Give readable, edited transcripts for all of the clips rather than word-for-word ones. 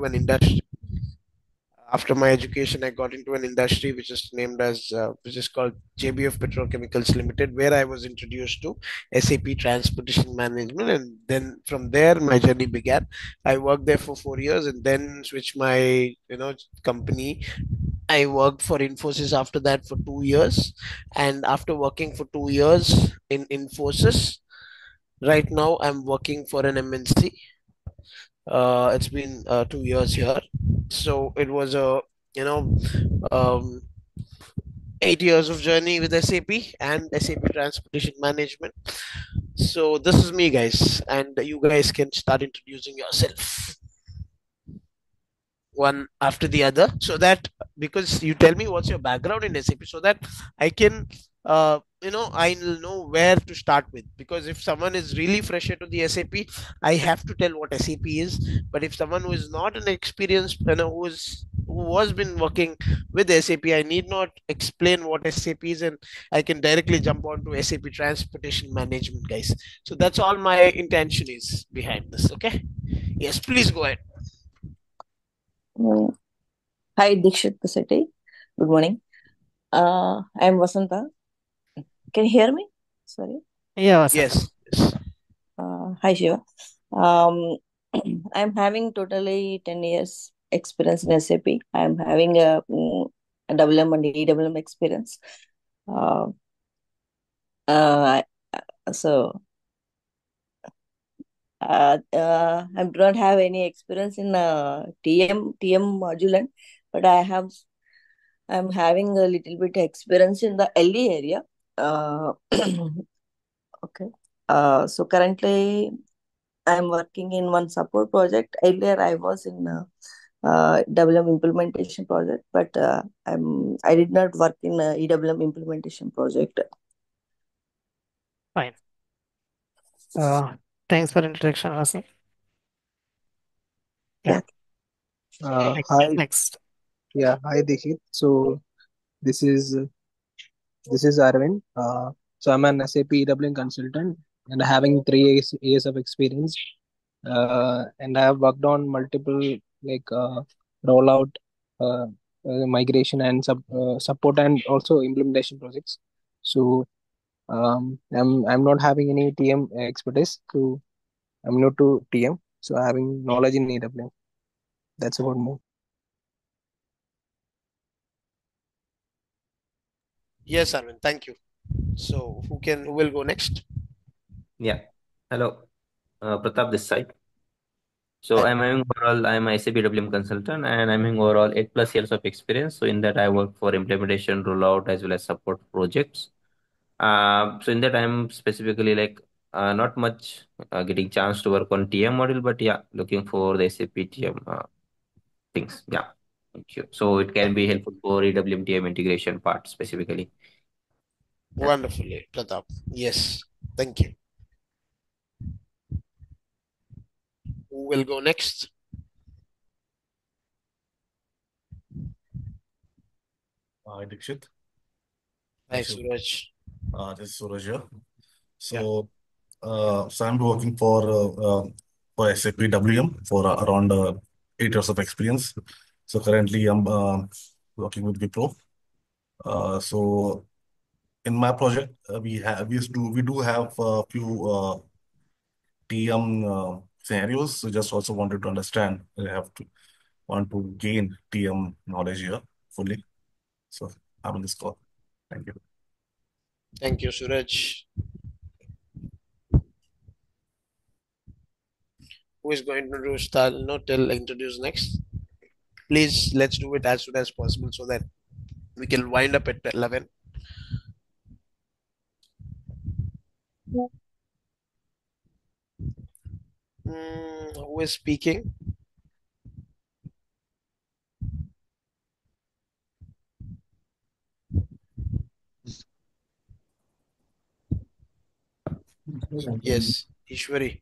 into an industry. After my education, I got into an industry which is named as which is called JBF Petrochemicals Limited, where I was introduced to SAP Transportation Management, and then from there my journey began. I worked there for 4 years, and then switched my company. I worked for Infosys after that for 2 years, and after working for 2 years in Infosys, right now I'm working for an MNC. It's been 2 years here, so it was a you know um, 8 years of journey with SAP and SAP Transportation Management. So this is me, guys, and you guys can start introducing yourself one after the other, so that because you tell me what's your background in SAP, so that I can I'll know where to start with. Because if someone is really fresher to the SAP, I have to tell what SAP is. But if someone who is not an experienced, who has been working with SAP, I need not explain what SAP is, and I can directly jump on to SAP Transportation Management, guys. So that's all my intention is behind this. Okay. Yes, please go ahead. Mm. Hi, Dikshit Pasati. Good morning. I'm Vasanta. Can you hear me? Sorry. Yeah, Vasant. Yes. Yes. Hi, Shiva. Um, I'm having totally 10 years experience in SAP. I'm having a WM and EWM experience. Uh, uh, so I do not have any experience in TM module, but I'm having a little bit experience in the LE area. Uh, okay. So currently I'm working in one support project. Earlier I was in WM implementation project, but I did not work in EWM implementation project. Fine. Thanks for introduction, Vasant. Yeah. Hi, Next. yeah, hi Dikshit. So this is this is Arvind. So I'm an SAP EWM consultant and having 3 years of experience. And I have worked on multiple rollout, migration and support and also implementation projects. So I'm not having any TM expertise. So I'm new to TM. So having knowledge in EWM. That's about me. Yes, Arvind. Thank you. So who will go next? Yeah. Hello, Pratap this side. So Hi. I'm a SAP WM consultant and I'm having overall 8+ years of experience. So in that I work for implementation, rollout as well as support projects. So in that I'm specifically not much getting chance to work on TM model, but yeah, looking for the SAP TM things. Yeah. Thank you. So it can be helpful for EWM TM integration part specifically. Yeah. Wonderfully, Pratap. Yes. Thank you. Who will go next? Hi, Dikshit. Hi, This is Suraj. Suraj here. So I'm working for SAP WM for around 8 years of experience. So currently I'm working with Wipro. So in my project, we do have a few TM scenarios. So just also wanted to understand. I want to gain TM knowledge here fully. So I'm on this call. Thank you. Thank you, Suraj. Who is going to introduce next? Please, let's do it as soon as possible so that we can wind up at 11. Who is speaking? Yes, Ishwari.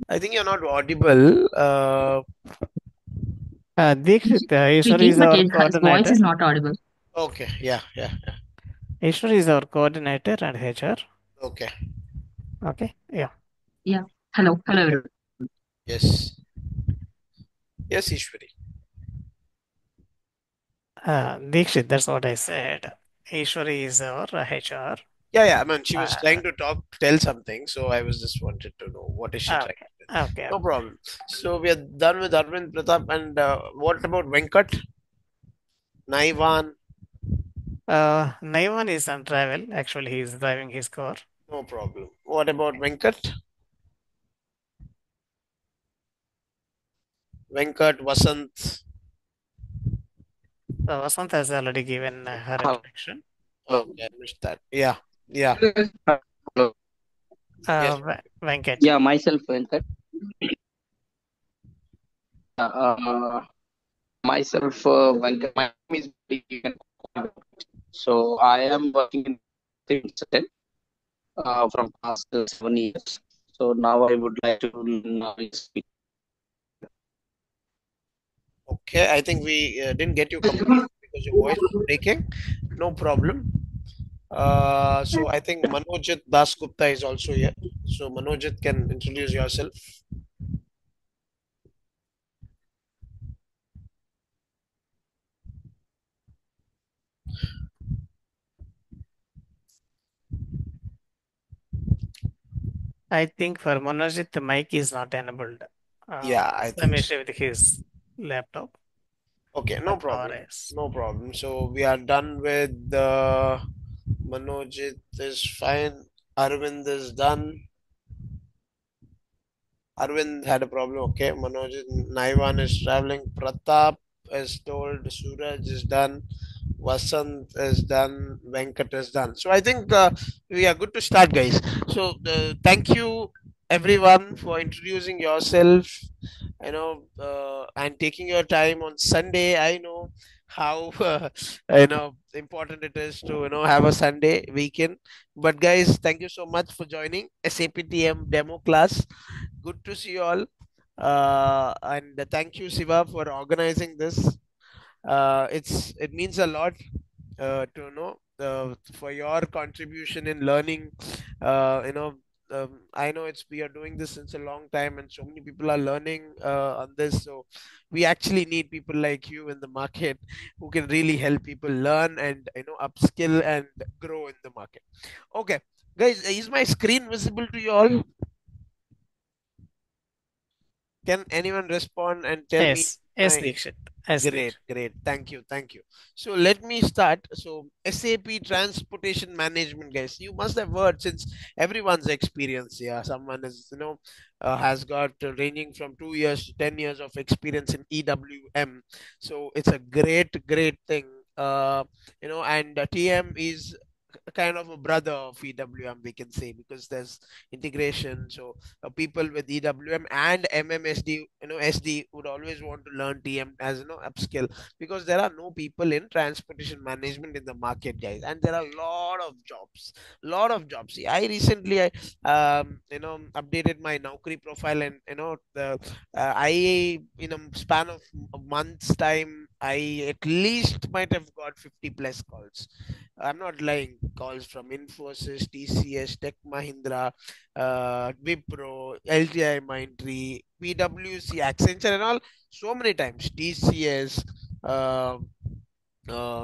I think you're not audible. Dikshit, Ishwar Speaking, is but our his voice coordinator. is not audible. Okay, yeah. Ishwar is our coordinator and HR. Okay, Okay. Yeah. Yeah. Hello. Hello, everyone. yes. Yes, Ishwari. Dikshit, that's what I said. Ishwari is our HR. Yeah. I mean, she was Uh, trying to tell something, so I was just wanted to know what is she trying okay, to tell. okay. No problem. So we are done with Arvind Pratap, and what about Venkat, Naivan? Naivan is on travel. Actually, he is driving his car. No problem. What about Venkat? Venkat, Vasant. Vasant has already given her introduction. Okay, I missed that. Yeah. Hello. Yes. Venkat. Yeah, myself, Venkat. Uh, myself, Venkat. My name is Venkat. So I am working in consultant from past 7 years. So now I would like to speak. Okay, I think we didn't get you completely because your voice was breaking. No problem. So I think Manojit Dasgupta is also here. So Manojit can introduce yourself. I think for Manojit, the mic is not enabled. Yeah, I Some think so. issue with his laptop Okay, no or problem. OS. No problem. So we are done with Manojit is fine. Arvind is done. Arvind had a problem. Okay, Manoj, Naivan is traveling. Pratap is told. Suraj is done. Vasant is done. Venkat is done. So I think we are good to start, guys. So thank you everyone for introducing yourself. And taking your time on Sunday. I know how important it is to have a Sunday weekend. But guys, thank you so much for joining SAP TM demo class. Good to see you all. And thank you, Siva, for organizing this. It means a lot to know for your contribution in learning. Uh, you know, I know we are doing this since a long time, and so many people are learning on this. So we actually need people like you in the market who can really help people learn and upskill and grow in the market. Okay, guys, is my screen visible to you all? Can anyone respond and tell me Yes, my Dikshit. Yes, great, Dikshit. great. Thank you. So let me start. So SAP transportation management, guys. You must have heard since everyone's experience. Yeah, someone is has got ranging from 2 years to 10 years of experience in EWM. So it's a great thing. And TM is kind of a brother of EWM, we can say, because there's integration. So people with EWM and MMSD, SD would always want to learn TM as upskill, because there are no people in transportation management in the market, guys, and there are a lot of jobs. See, I recently updated my Naukri profile, and I in a span of a month's time, I at least might have got 50 plus calls. I'm not lying. Calls from Infosys, TCS, Tech Mahindra, Wipro, LTI Mindtree, PwC, Accenture, and all. So many times. TCS,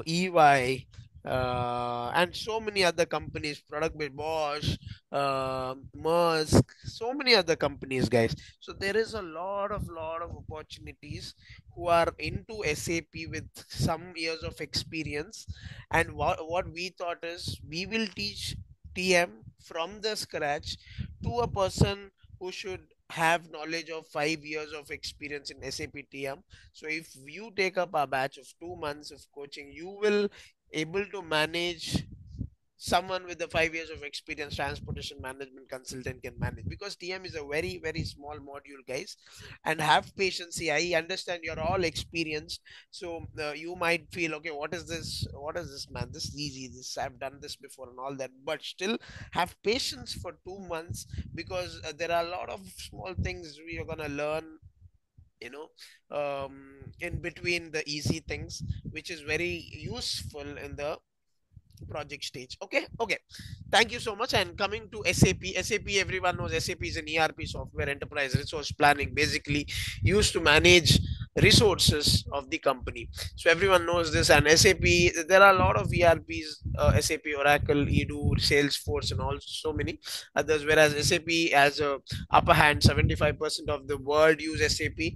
EY, and so many other companies, product with Bosch, Maersk, so many other companies, guys. So there is a lot of opportunities who are into SAP with some years of experience. And what we thought is we will teach TM from the scratch to a person who should have knowledge of 5 years of experience in SAP TM. So if you take up a batch of 2 months of coaching, you will able to manage someone with the 5 years of experience. Transportation management consultant can manage, because TM is a very small module, guys. And have patience. See, I understand you're all experienced, so you might feel, okay, what is this, man, this is easy, this I've done this before and all that. But still have patience for 2 months, because there are a lot of small things we are gonna learn, you know in between the easy things, which is very useful in the project stage. Okay, thank you so much. And coming to SAP, everyone knows SAP is an ERP software, enterprise resource planning, basically used to manage resources of the company. So everyone knows this. And SAP, there are a lot of ERPs, SAP, Oracle, Edu, Salesforce, and also so many others. Whereas SAP has a upper hand. 75% of the world use SAP,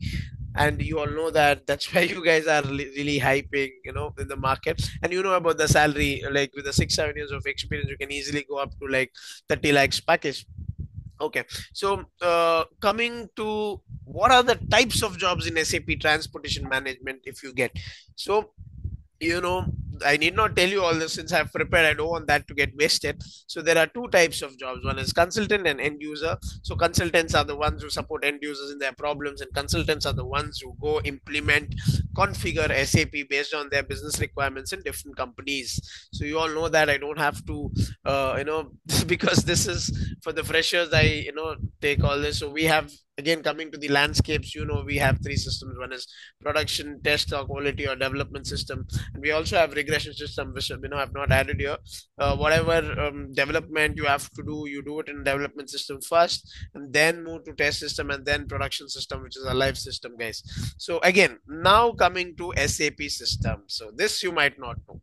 and you all know that. That's why you guys are really hyping, in the market. And you know about the salary, like with the 6 7 years of experience, you can easily go up to like 30 lakhs package. Okay, so coming to what are the types of jobs in SAP transportation management if you get. So, you know, I need not tell you all this since I've prepared. I don't want that to get wasted. So there are two types of jobs. One is consultant and end user. So consultants are the ones who support end users in their problems, and consultants are the ones who go implement, configure SAP based on their business requirements in different companies. So you all know that I don't have to, because this is for the freshers. I take all this. So we have, again, coming to the landscapes, we have three systems. One is production, test, or quality or development system, and we also have regression system, which I've not added here. Whatever development you have to do, you do it in development system first, and then move to test system, and then production system, which is a live system, guys. So again, now coming to SAP system. So this you might not know.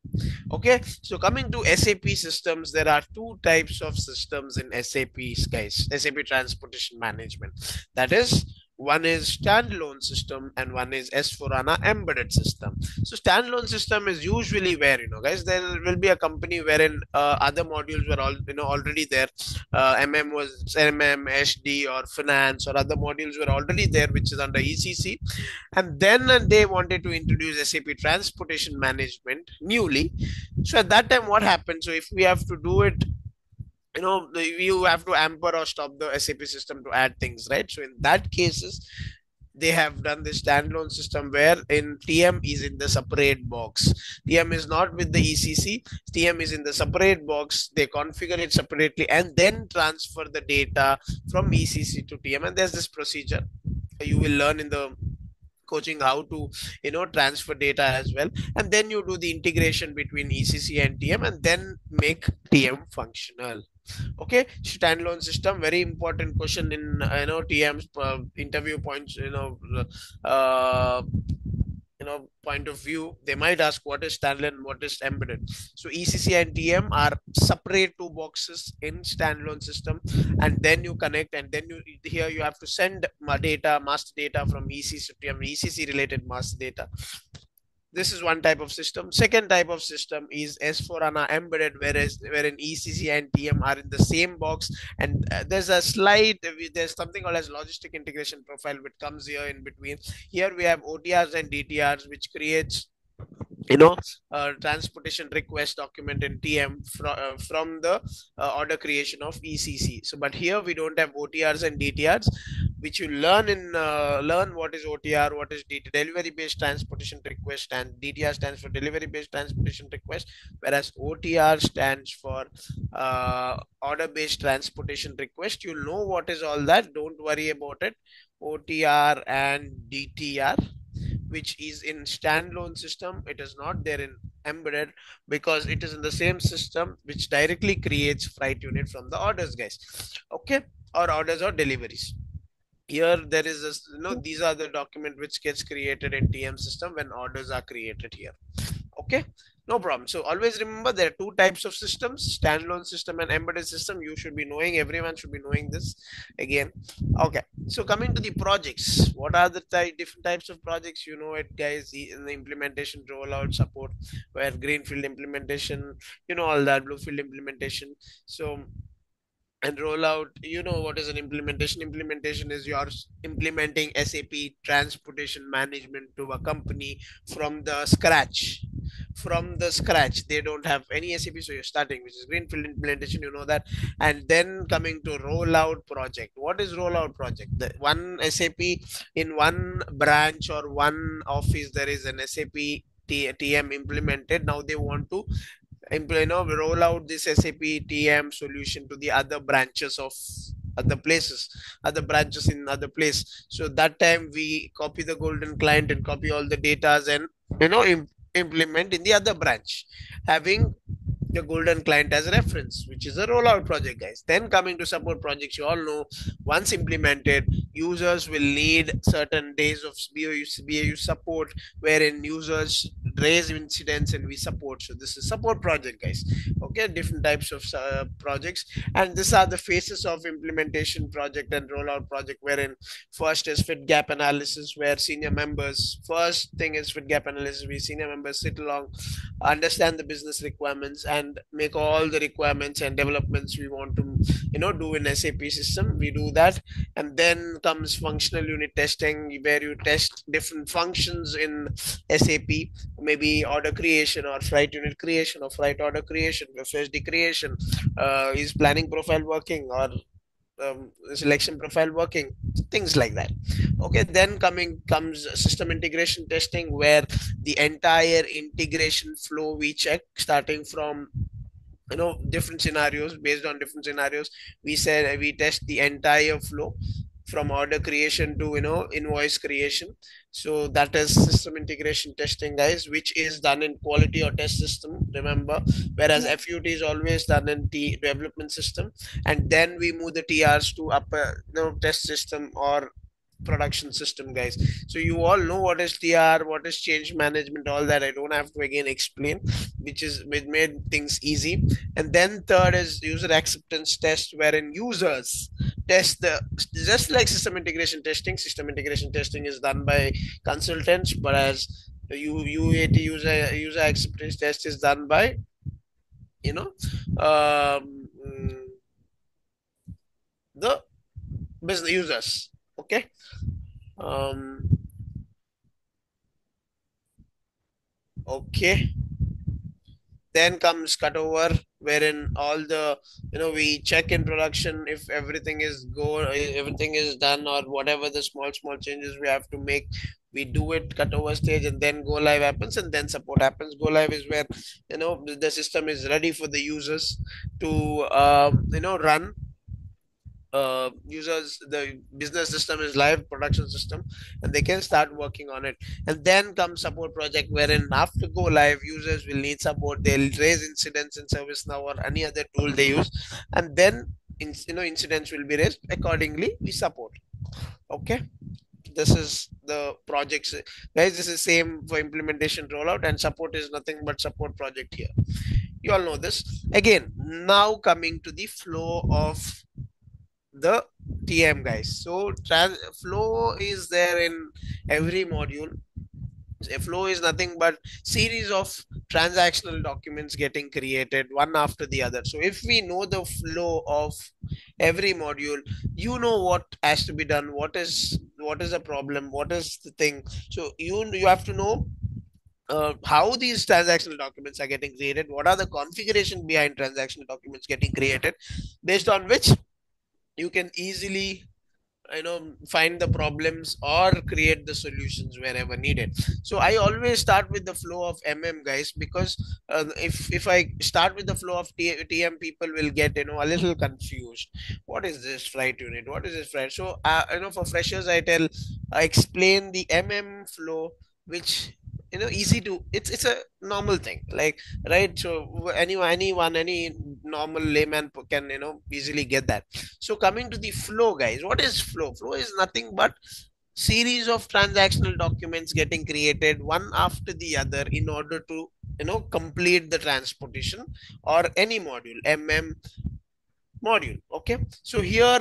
Okay, so coming to SAP systems, there are two types of systems in SAP's, guys. SAP transportation management. That is, one is standalone system and one is S4HANA embedded system. So standalone system is usually where, guys, there will be a company wherein other modules were all, already there. SD or finance or other modules were already there, which is under ECC. And then they wanted to introduce SAP transportation management newly. So at that time, what happened? So if we have to do it, you have to amper or stop the SAP system to add things, right? So in that cases, they have done this standalone system where in TM is in the separate box. TM is not with the ECC. TM is in the separate box. They configure it separately and then transfer the data from ECC to TM. And there's this procedure you will learn in the coaching how to transfer data as well, and then you do the integration between ECC and TM and then make TM functional. Okay, standalone system, very important question in TM's interview points, uh, point of view. They might ask what is standalone and what is embedded. So ECC and TM are separate two boxes in standalone system, and then you connect, and then here you have to send data, master data from ECC to TM, ECC related master data. This is one type of system. Second type of system is S4HANA embedded, wherein ECC and TM are in the same box, and there's something called as logistic integration profile, which comes here in between. Here we have OTRs and DTRs, which creates transportation request document in TM from the order creation of ECC. So, but here we don't have OTRs and DTRs, which you learn in learn what is OTR, what is delivery based transportation request, and DTR stands for delivery based transportation request, whereas OTR stands for order based transportation request. You know what is all that. Don't worry about it. OTR and DTR, which is in standalone system, it is not there in embedded, because it is in the same system which directly creates freight unit from the orders, guys. Okay, or orders or deliveries. Here there is these are the document which gets created in TM system when orders are created here. Okay, no problem. So always remember there are two types of systems, standalone system and embedded system. You should be knowing, everyone should be knowing this again. Okay, so coming to the projects, what are the different types of projects? You know it, guys. In the implementation, rollout, support, where greenfield implementation, all that, bluefield implementation. So, and rollout, what is an implementation? Implementation is yours implementing SAP transportation management to a company from the scratch. They don't have any SAP, so you're starting, which is greenfield implementation, that. And then coming to rollout project. What is rollout project? The one SAP in one branch or one office, there is an SAP TM implemented. Now they want to roll out this SAP TM solution to the other branches of other places, other branches in other place. So that time we copy the golden client and copy all the data and implement in the other branch, having the golden client as a reference, which is a rollout project, guys. Then coming to support projects, you all know once implemented, users will need certain days of BAU support, wherein users raise incidents and we support. So this is support project, guys. Okay, different types of projects, and these are the phases of implementation project and rollout project, wherein first is fit gap analysis, where senior members, first thing is fit gap analysis, we senior members sit along, understand the business requirements and make all the requirements and developments we want to do in SAP system. We do that, and then comes functional unit testing, where you test different functions in SAP, maybe order creation or freight unit creation or freight order creation, FSD creation, is planning profile working, or selection profile working, things like that. Okay, then comes system integration testing, where the entire integration flow we check, starting from different scenarios. Based on different scenarios, we said we test the entire flow from order creation to invoice creation. So that is system integration testing, guys, which is done in quality or test system, remember, whereas FUT is always done in development system, and then we move the TRs to upper test system or production system, guys. So you all know what is TR, what is change management, all that I don't have to again explain, which made things easy. And then third is user acceptance test, wherein users test the, just like system integration testing is done by consultants, but as the UAT, user acceptance test, is done by you know the business users. Okay. Okay, then comes cutover, wherein all the we check in production if everything is everything is done, or whatever the small changes we have to make, we do it cutover stage, and then go live happens, and then support happens. Go live is where the system is ready for the users to run. Users, the business system is live, production system, and they can start working on it. And then comes support project, wherein after go live, users will need support, they'll raise incidents in ServiceNow or any other tool they use, and then incidents will be raised accordingly, we support. Okay, this is the projects, guys. This is same for implementation, rollout, and support is nothing but support project here. You all know this. Again, now coming to the flow of the TM, guys. So flow is there in every module. A flow is nothing but series of transactional documents getting created one after the other. So if we know the flow of every module, you know what has to be done, what is the problem, what is the thing. So you have to know how these transactional documents are getting created, what are the configuration behind transactional documents getting created, based on which you can easily find the problems or create the solutions wherever needed. So I always start with the flow of guys, because if I start with the flow of TM, people will get a little confused. What is this freight unit, what is this freight? So for freshers, I explain the flow, which easy to, it's a normal thing, like, right? So any normal layman can easily get that. So coming to the flow, guys, what is flow? Flow is nothing but series of transactional documents getting created one after the other in order to complete the transportation or any module, module. Okay, so here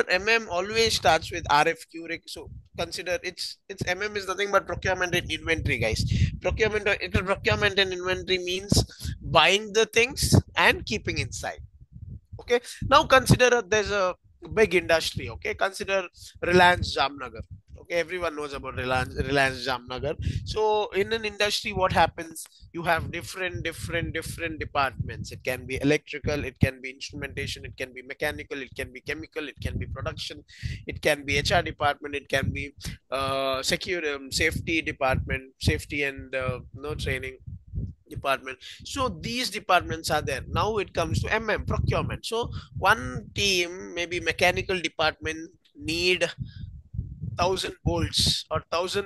always starts with RFQ. So consider it's is nothing but procurement and inventory, guys. Procurement and inventory means buying the things and keeping inside. Okay, now consider there's a big industry. Okay, consider Reliance Jamnagar. Okay, everyone knows about Reliance Jamnagar. So in an industry, what happens? You have different departments. It can be electrical, it can be instrumentation, it can be mechanical, it can be chemical, it can be production, it can be HR department, it can be safety department, safety and no training department. So these departments are there. Now it comes to procurement. So one team, maybe mechanical department, need 1,000 volts or 1,000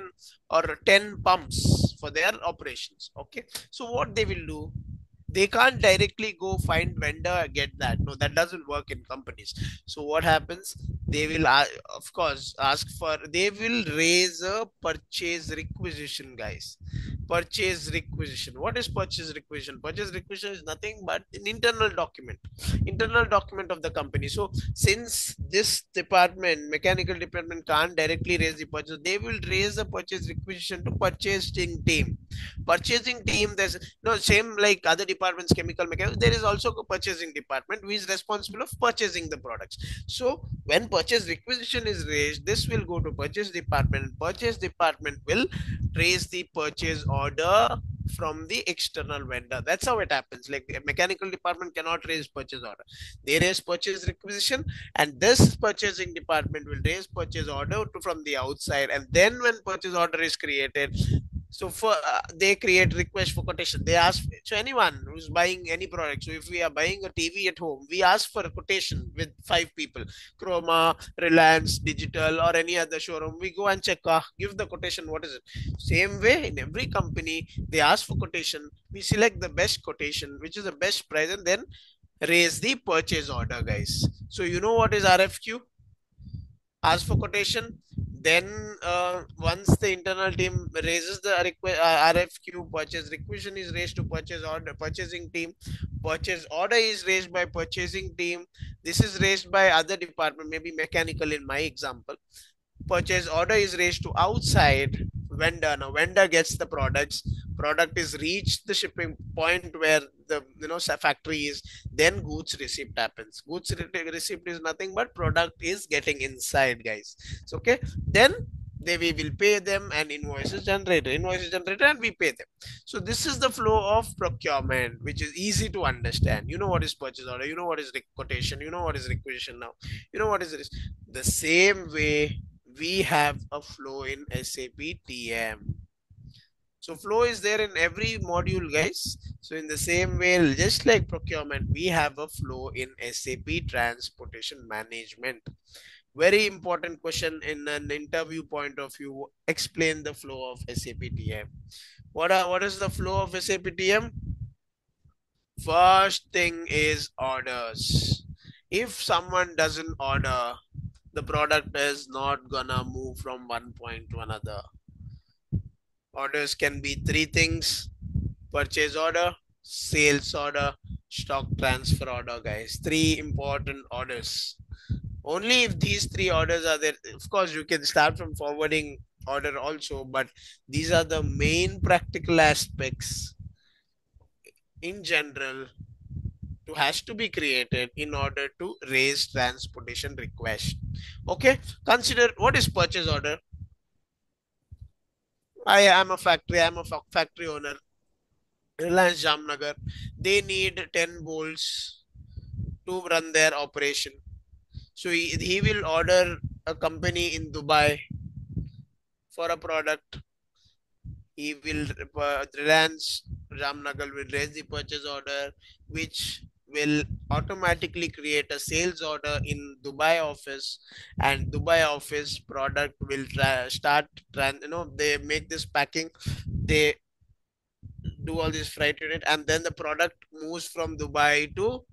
or 10 pumps for their operations. Okay, so what they will do, They can't directly go find vendor, get that. No, that doesn't work in companies. So what happens? They will, of course, ask for, they will raise a purchase requisition, guys. Purchase requisition. What is purchase requisition? Purchase requisition is nothing but an internal document of the company. So since this department, mechanical department, can't directly raise the purchase, they will raise a purchase requisition to purchasing team. Purchasing team, there's no same like other departments, chemical, mechanical, there is also a purchasing department who is responsible of purchasing the products. So when purchase requisition is raised, this will go to purchase department. Purchase department will raise the purchase order from the external vendor. That's how it happens. Like the mechanical department cannot raise purchase order. They raise purchase requisition, and this purchasing department will raise purchase order from the outside. And then when purchase order is created, so for they create request for quotation. They ask, so anyone who's buying any product, so if we are buying a TV at home, we ask for a quotation with 5 people, Chroma, Reliance Digital, or any other showroom. We go and check, give the quotation, what is it? Same way in every company, they ask for quotation, we select the best quotation, which is the best price, and then raise the purchase order, guys. So you know what is RFQ? Ask for quotation. Then once the internal team raises the RFQ, purchase requisition is raised to purchase order, purchasing team. Purchase order is raised by purchasing team. This is raised by other department, maybe mechanical in my example. Purchase order is raised to outside vendor. Now vendor gets the products. Product is reached the shipping point where the factory is. Then goods receipt happens. Goods receipt is nothing but product is getting inside, guys. So okay, then we will pay them, and invoice is generated, and we pay them. So this is the flow of procurement, which is easy to understand. You know what is purchase order, you know what is quotation, you know what is requisition. Now you know what is this. The same way we have a flow in SAP TM. So flow is there in every module, guys. So in the same way, just like procurement, we have a flow in SAP transportation management. Very important question in an interview point of view. Explain the flow of SAP TM. What is the flow of SAP TM? First thing is orders. If someone doesn't order, the product is not gonna move from one point to another. Orders can be 3 things: purchase order, sales order, stock transfer order, guys. 3 important orders. Only if these 3 orders are there, of course you can start from forwarding order also, but these are the main practical aspects in general has to be created in order to raise transportation request. Okay, consider what is purchase order. I am a factory owner, Reliance Jamnagar. They need 10 bolts to run their operation. So he will order a company in Dubai for a product. He will, Reliance Jamnagar will raise the purchase order, which will automatically create a sales order in Dubai office, and Dubai office product will they make this packing, they do all this freight unit, and then the product moves from Dubai to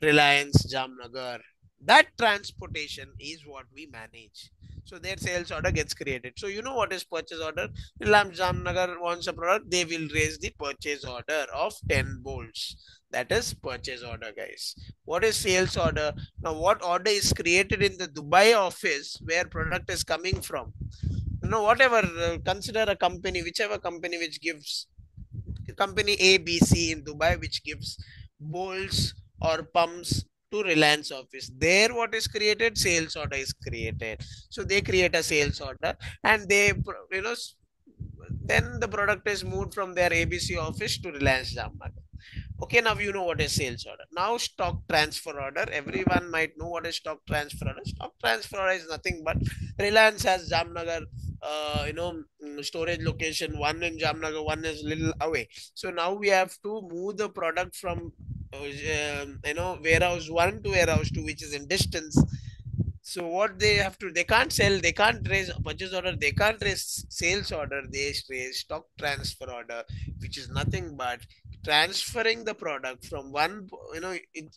Reliance Jamnagar. That transportation is what we manage. So their sales order gets created. So you know what is purchase order? Reliance Jamnagar wants a product, they will raise the purchase order of 10 bolts. That is purchase order, guys. What is sales order? Now what order is created in the Dubai office where product is coming from? Whatever, consider a company, whichever company which gives, company ABC in Dubai, which gives bolts or pumps to Reliance office. There what is created? Sales order is created. So they create a sales order, and they, then the product is moved from their ABC office to Reliance Jamnagar. Okay, now you know what is sales order. Now stock transfer order. Everyone might know what is stock transfer order. Stock transfer order is nothing but Reliance has Jamnagar, storage location. One in Jamnagar, one is little away. So now we have to move the product from warehouse 1 to warehouse 2, which is in distance. So what they have to, they can't sell, they can't raise purchase order, they can't raise sales order, they raise stock transfer order, which is nothing but transferring the product from one,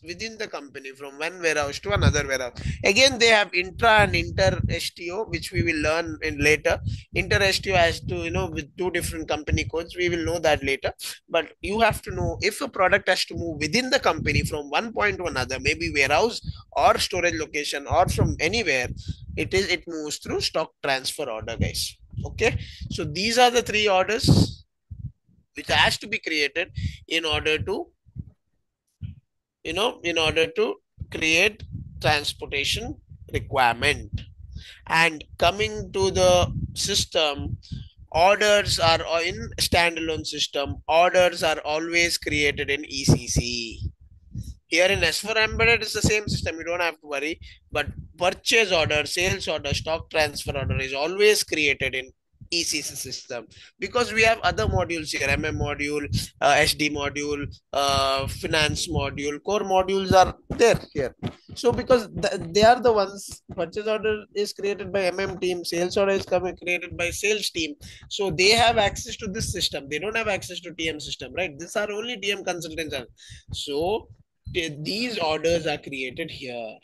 within the company, from one warehouse to another warehouse. Again, they have intra and inter STO, which we will learn in later. Inter STO has to, with two different company codes. We will know that later. But you have to know if a product has to move within the company from one point to another, maybe warehouse or storage location or from anywhere, it moves through stock transfer order, guys. Okay, so these are the three orders which has to be created in order to, in order to create transportation requirement. And coming to the system, orders are in standalone system, orders are always created in ECC. Here in S4 embedded, it's the same system, you don't have to worry. But purchase order, sales order, stock transfer order is always created in ECC system, because we have other modules here, MM module, SD module, finance module, core modules are there here. So because they are the ones, purchase order is created by MM team, sales order is created by sales team. So they have access to this system. They don't have access to TM system, right? These are only TM consultants. So these orders are created here.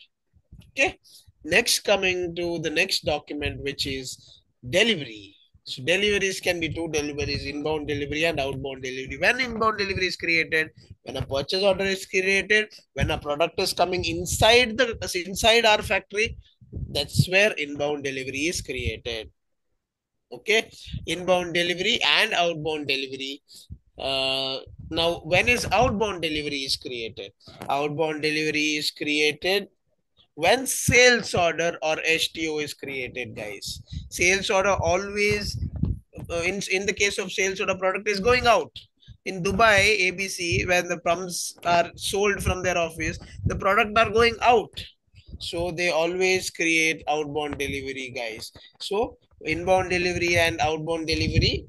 Okay. Next, coming to the next document, which is delivery. So deliveries can be two deliveries, inbound delivery and outbound delivery. When inbound delivery is created, when a purchase order is created, when a product is coming inside our factory, that's where inbound delivery is created. Okay, inbound delivery and outbound delivery. Now, when is outbound delivery is created? Outbound delivery is created when sales order or STO is created, guys. Sales order always, in the case of sales order, product is going out. In Dubai, ABC, when the pumps are sold from their office, the product are going out. So they always create outbound delivery, guys. So inbound delivery and outbound delivery,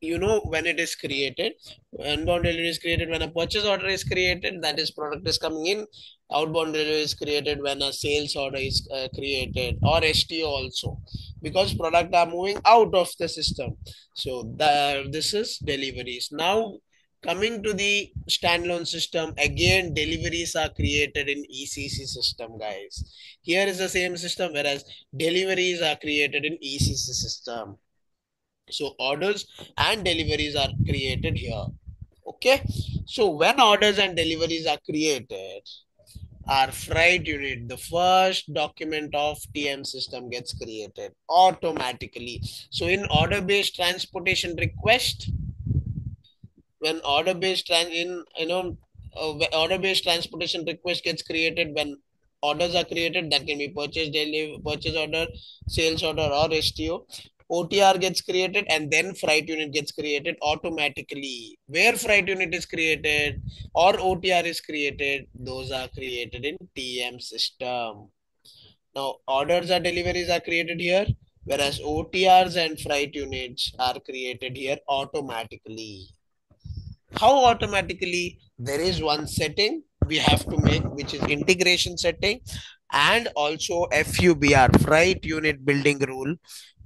when it is created. Inbound delivery is created when a purchase order is created, that is product is coming in. Outbound delivery is created when a sales order is created, or STO also, because product are moving out of the system. So this is deliveries. Now coming to the standalone system, again deliveries are created in ECC system, guys. Here is the same system, whereas deliveries are created in ECC system. So orders and deliveries are created here. Okay. So when orders and deliveries are created, our freight unit, the first document of TM system, gets created automatically. So in order-based transportation request, when order-based order-based transportation request gets created, when orders are created, that can be purchase order, sales order, or STO. OTR gets created, and then freight unit gets created automatically. Where freight unit is created or OTR is created, those are created in TM system. Now orders or deliveries are created here, whereas OTRs and freight units are created here automatically. How automatically? There is one setting we have to make, which is integration setting, and also FUBR, freight unit building rule.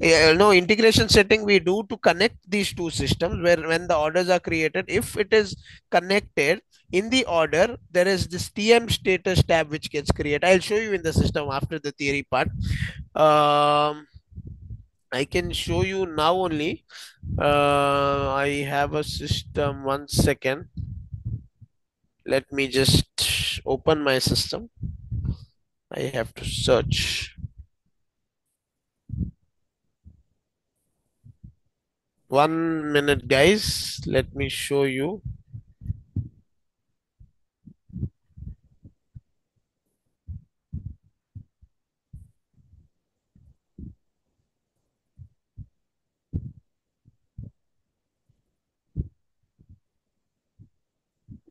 No, integration setting we do to connect these two systems, where when the orders are created, if it is connected in the order, there is this TM status tab which gets created. I'll show you in the system after the theory part. I can show you now only. I have a system. 1 second. Let me just open my system. I have to search. 1 minute, guys. Let me show you.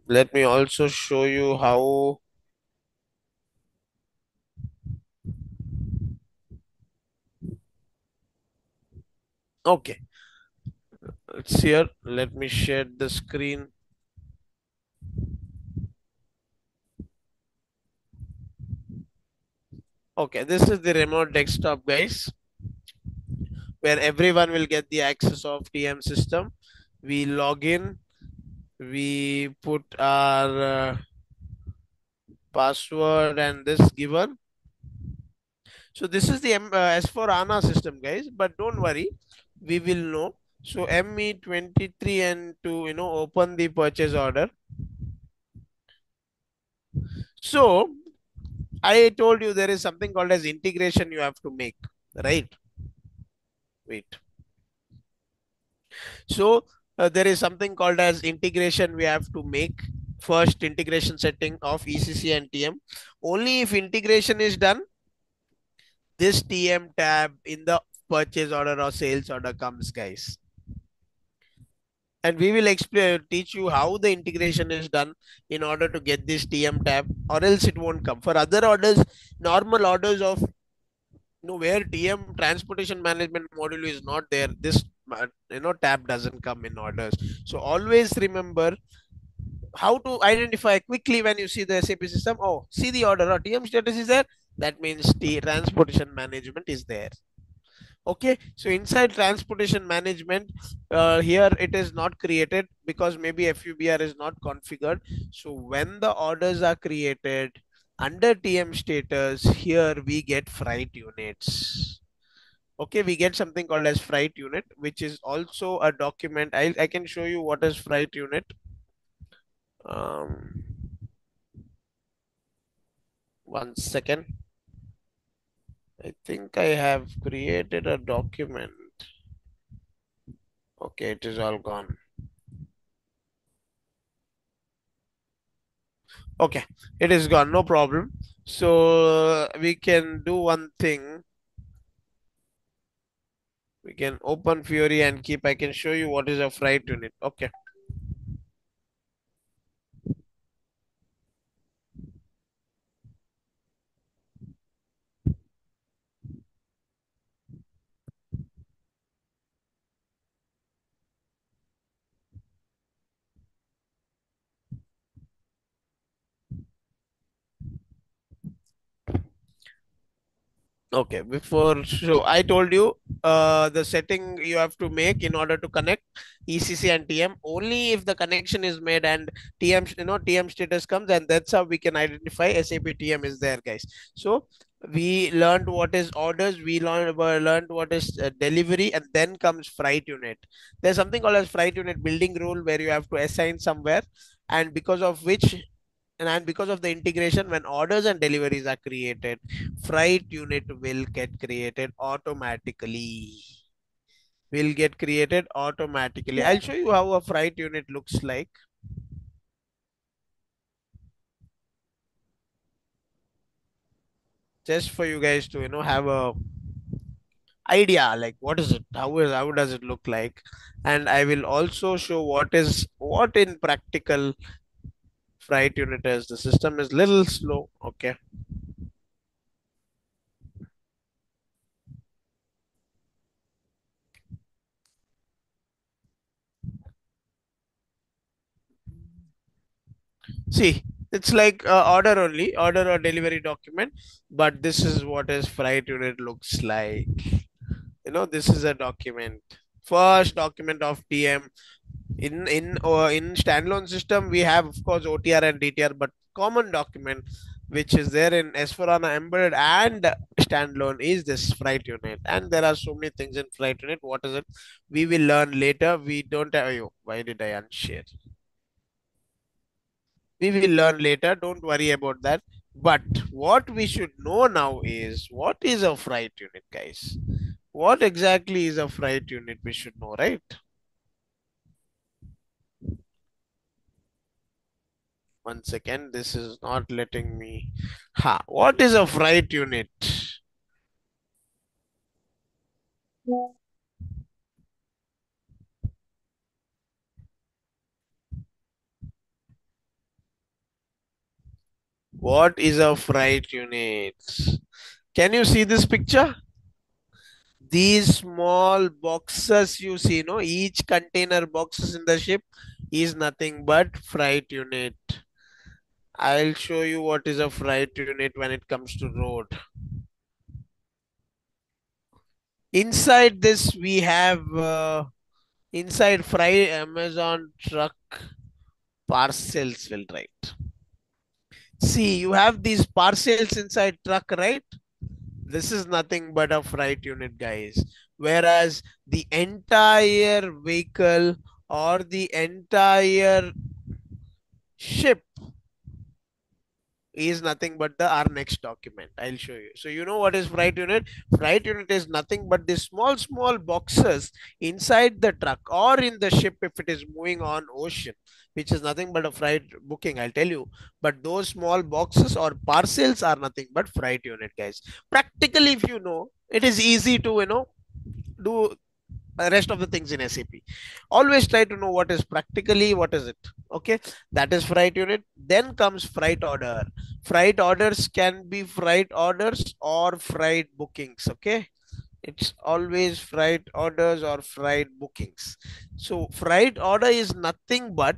Let me also show you how. Okay, it's here. Let me share the screen. Okay, this is the remote desktop, guys, where everyone will get the access of TM system. We log in, We put our password and this given. So this is the as for ANA system, guys, but don't worry, we will know. So ME23 and to open the purchase order. So I told you there is something called as integration you have to make, right? Wait. So there is something called as integration we have to make. First integration setting of ECC and TM. Only if integration is done, this TM tab in the purchase order or sales order comes, guys. And we will explain, teach you how the integration is done in order to get this TM tab, or else it won't come. For other orders, normal orders of where TM transportation management module is not there, this tab doesn't come in orders. So always remember how to identify quickly when you see the SAP system. Oh, see the order or TM status is there. That means the transportation management is there. Okay, so inside transportation management, here it is not created because maybe FUBR is not configured. So when the orders are created under TM status, here we get freight units. Okay, we get something called as freight unit, which is also a document. I can show you what is freight unit. Um, 1 second. I think I have created a document. Okay, it is all gone. Okay, it is gone, no problem. So we can do one thing. We can open Fury and keep. I can show you what is a freight unit. Okay. Okay, before, so I told you the setting you have to make in order to connect ECC and TM. Only if the connection is made and TM status comes, and that's how we can identify SAP TM is there, guys. So we learned what is orders, we learned what is delivery, and then comes freight unit. There's something called as freight unit building rule where you have to assign somewhere, and because of which and because of the integration, when orders and deliveries are created, freight unit will get created automatically. I'll show you how a freight unit looks like. Just for you guys to have a idea like what is it, how does it look like, and I will also show what in practical freight unit is. The system is little slow. Okay. See, it's like order or delivery document, but this is what is freight unit looks like. This is a document, first document of TM. In standalone system, we have of course OTR and DTR, but common document which is there in S4HANA embedded and standalone is this freight unit. And there are so many things in freight unit. What is it? We will learn later. We don't have. Why did I unshare? We will learn later, don't worry about that. But what we should know now is what is a freight unit, guys. What exactly is a freight unit? We should know, right? 1 second, this is not letting me. What is a freight unit? What is a freight unit? Can you see this picture? These small boxes you see, no, each container boxes in the ship is nothing but freight unit. I'll show you what is a freight unit when it comes to road. Inside this we have inside freight Amazon truck. Parcels will write. See, you have these parcels inside truck, right? This is nothing but a freight unit, guys. Whereas the entire vehicle or the entire ship is nothing but the our next document. I'll show you. So you know what is freight unit? Freight unit is nothing but the small boxes inside the truck or in the ship if it is moving on ocean, which is nothing but a freight booking, I'll tell you. But those small boxes or parcels are nothing but freight unit, guys. Practically, if you know, it is easy to do rest of the things in SAP. Always try to know what is practically, what is it. Okay, that is freight unit. Then comes freight order. Freight orders can be freight orders or freight bookings. Okay, it's always freight orders or freight bookings. So freight order is nothing but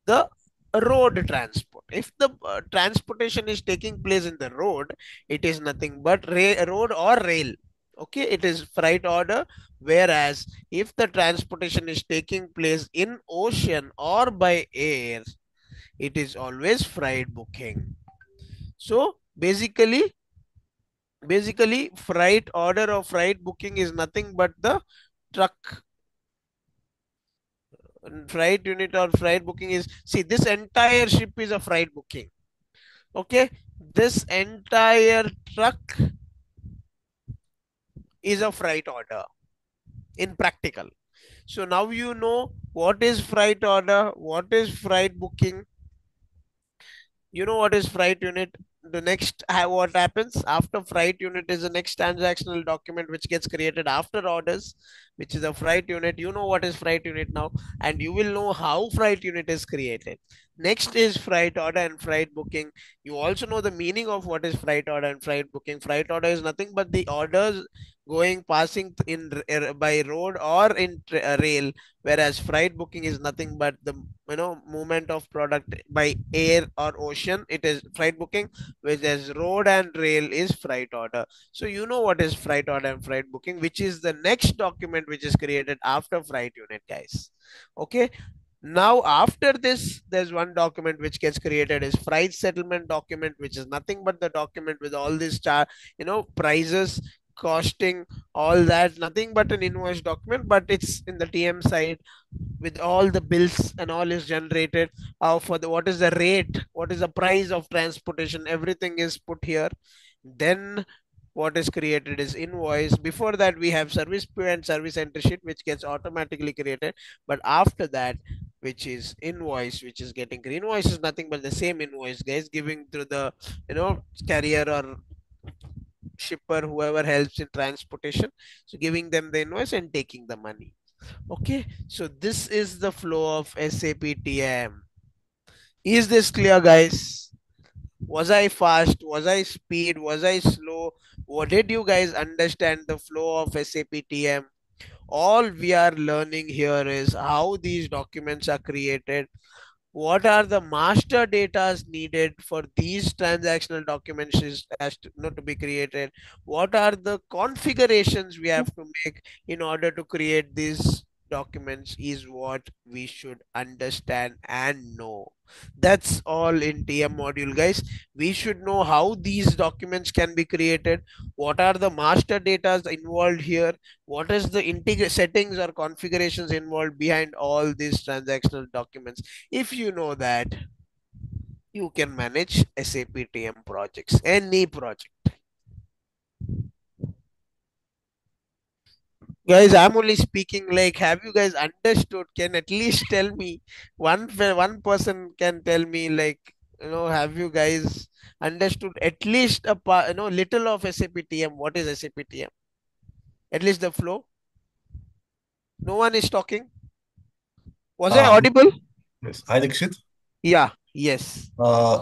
the road transport. If the transportation is taking place in the road, it is nothing but road or rail. Okay, it is freight order. Whereas if the transportation is taking place in ocean or by air, it is always freight booking. So basically freight order or freight booking is nothing but the truck freight unit or freight booking is, see, this entire ship is a freight booking. Okay, this entire truck is a freight order in practical. So now you know what is freight order, what is freight booking, you know what is freight unit. The next what happens after freight unit is the next transactional document which gets created after orders, which is a freight unit. You know what is freight unit now, and you will know how freight unit is created. Next is freight order and freight booking. You also know the meaning of what is freight order and freight booking. Freight order is nothing but the orders going passing in by road or in rail, whereas freight booking is nothing but the movement of product by air or ocean. It is freight booking, whereas road and rail is freight order. So you know what is freight order and freight booking, which is the next document which is created after freight unit, guys. Okay, now after this there's one document which gets created is freight settlement document, which is nothing but the document with all these prices, costing, all that, nothing but an invoice document, but it's in the TM side with all the bills and all is generated for the what is the rate, what is the price of transportation, everything is put here. Then what is created is invoice. Before that we have service pay and service entry sheet which gets automatically created, but after that, which is invoice, which is getting invoice is nothing but the same invoice, guys, giving to the carrier or shipper, whoever helps in transportation, so giving them the invoice and taking the money. Okay, so this is the flow of SAP TM. Is this clear, guys? Was I fast? Was I speed? Was I slow? What did you guys understand the flow of SAP TM? All we are learning here is how these documents are created, what are the master data needed for these transactional documents is has to, to be created, what are the configurations we have to make in order to create these documents is what we should understand and know. That's all in TM module, guys. We should know how these documents can be created, what are the master data involved here, what is the settings or configurations involved behind all these transactional documents. If you know that, you can manage SAP TM projects, any project. Guys, I'm only speaking, like, have you guys understood? Can at least tell me, one person can tell me, like, have you guys understood at least a little of SAP TM? What is SAP TM? At least the flow. No one is talking. Was I Uh, audible? yes. Hi, Dikshit. Yeah, yes.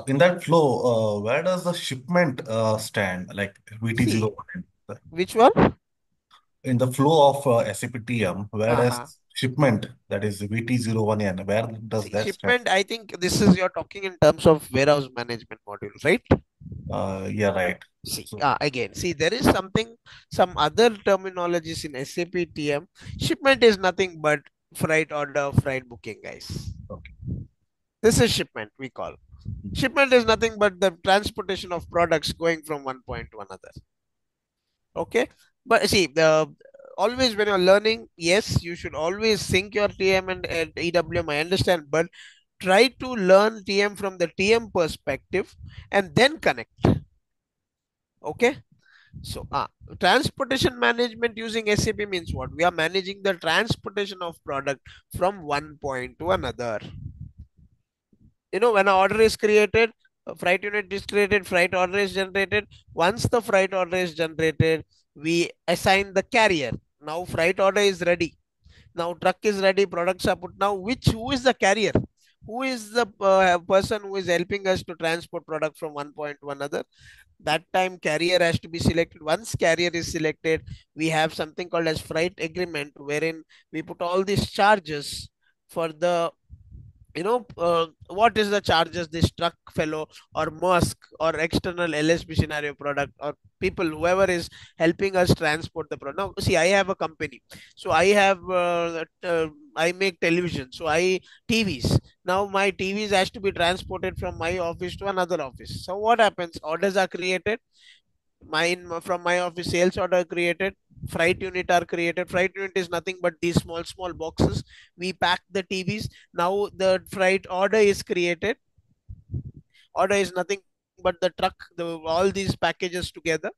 In that flow, where does the shipment stand? Like See, VT01. which one? In the flow of SAP TM, where Uh-huh. does shipment, that is VT01N, where does See, that stand? shipment, I think this is you're talking in terms of warehouse management module, right? Yeah, right. See, So, again, see, there is some other terminologies in SAP TM. Shipment is nothing but freight order, freight booking, guys. okay. This is shipment, we call. Shipment is nothing but the transportation of products going from one point to another. Okay, but see, the always when you're learning, yes, you should always sync your TM and EWM. I understand, but try to learn TM from the TM perspective and then connect. Okay, so transportation management using SAP means what? We are managing the transportation of product from one point to another. When an order is created, a freight unit is created, freight order is generated. Once the freight order is generated, we assign the carrier. Now freight order is ready. Now truck is ready, products are put. Now who is the carrier? Who is the person who is helping us to transport product from one point to another? That time carrier has to be selected. Once carrier is selected, we have something called as freight agreement, wherein we put all these charges for the what is the charges this truck fellow or Musk or external LSB scenario product or people whoever is helping us transport the product. Now see, I have a company, so I have I make television, so I TVs. Now my TVs has to be transported from my office to another office. So what happens? Orders are created. Mine from my office, sales order created, freight unit are created. Freight unit is nothing but these small boxes. We pack the TVs. Now the freight order is created. Order is nothing but the truck, all these packages together.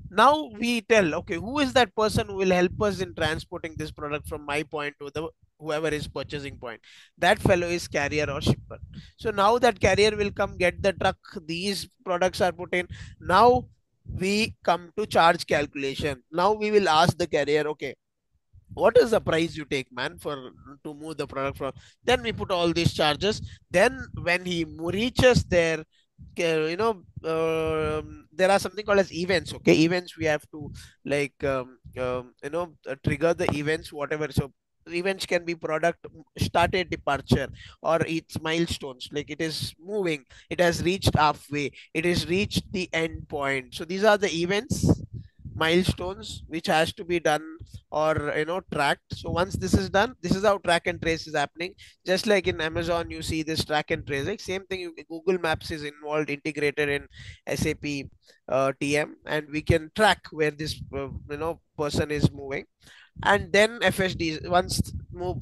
Now we tell, okay, who is that person who will help us in transporting this product from my point to the whoever is purchasing point? That fellow is carrier or shipper. So now that carrier will come get the truck, these products are put in. Now we come to charge calculation. Now we will ask the carrier, okay, what is the price you take, man, for to move the product from? Then we put all these charges. Then when he reaches there, there are something called as events. Okay, events we have to like trigger the events, whatever. So events can be product started departure, or it's milestones, like it is moving, it has reached halfway, it has reached the end point. So these are the events, milestones which has to be done or tracked. So once this is done, this is how track and trace is happening. Just like in Amazon you see this track and trace, like same thing, Google Maps is involved, integrated in SAP TM, and we can track where this person is moving. And then FSD, once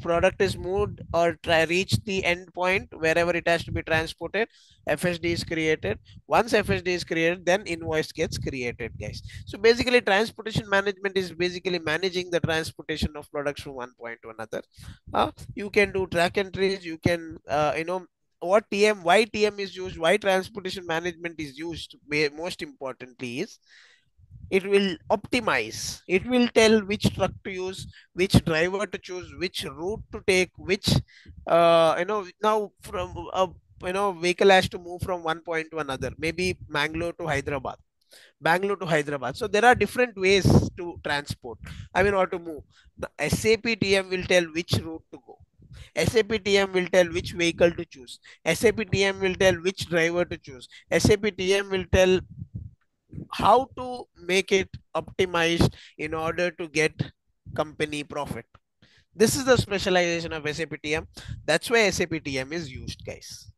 product is moved or reach the end point wherever it has to be transported, FSD is created. Once FSD is created, then invoice gets created, guys. So basically transportation management is basically managing the transportation of products from one point to another. You can do track and trace, you can what TM, why TM is used, why transportation management is used, most importantly is it will optimize, it will tell which truck to use, which driver to choose, which route to take, which now from a vehicle has to move from one point to another, maybe Bangalore to Hyderabad. So there are different ways to transport, I mean, or to move. The SAP TM will tell which route to go. SAP TM will tell which vehicle to choose. SAP TM will tell which driver to choose. SAP TM will tell how to make it optimized in order to get company profit. This is the specialization of SAP TM. That's why SAP TM is used, guys.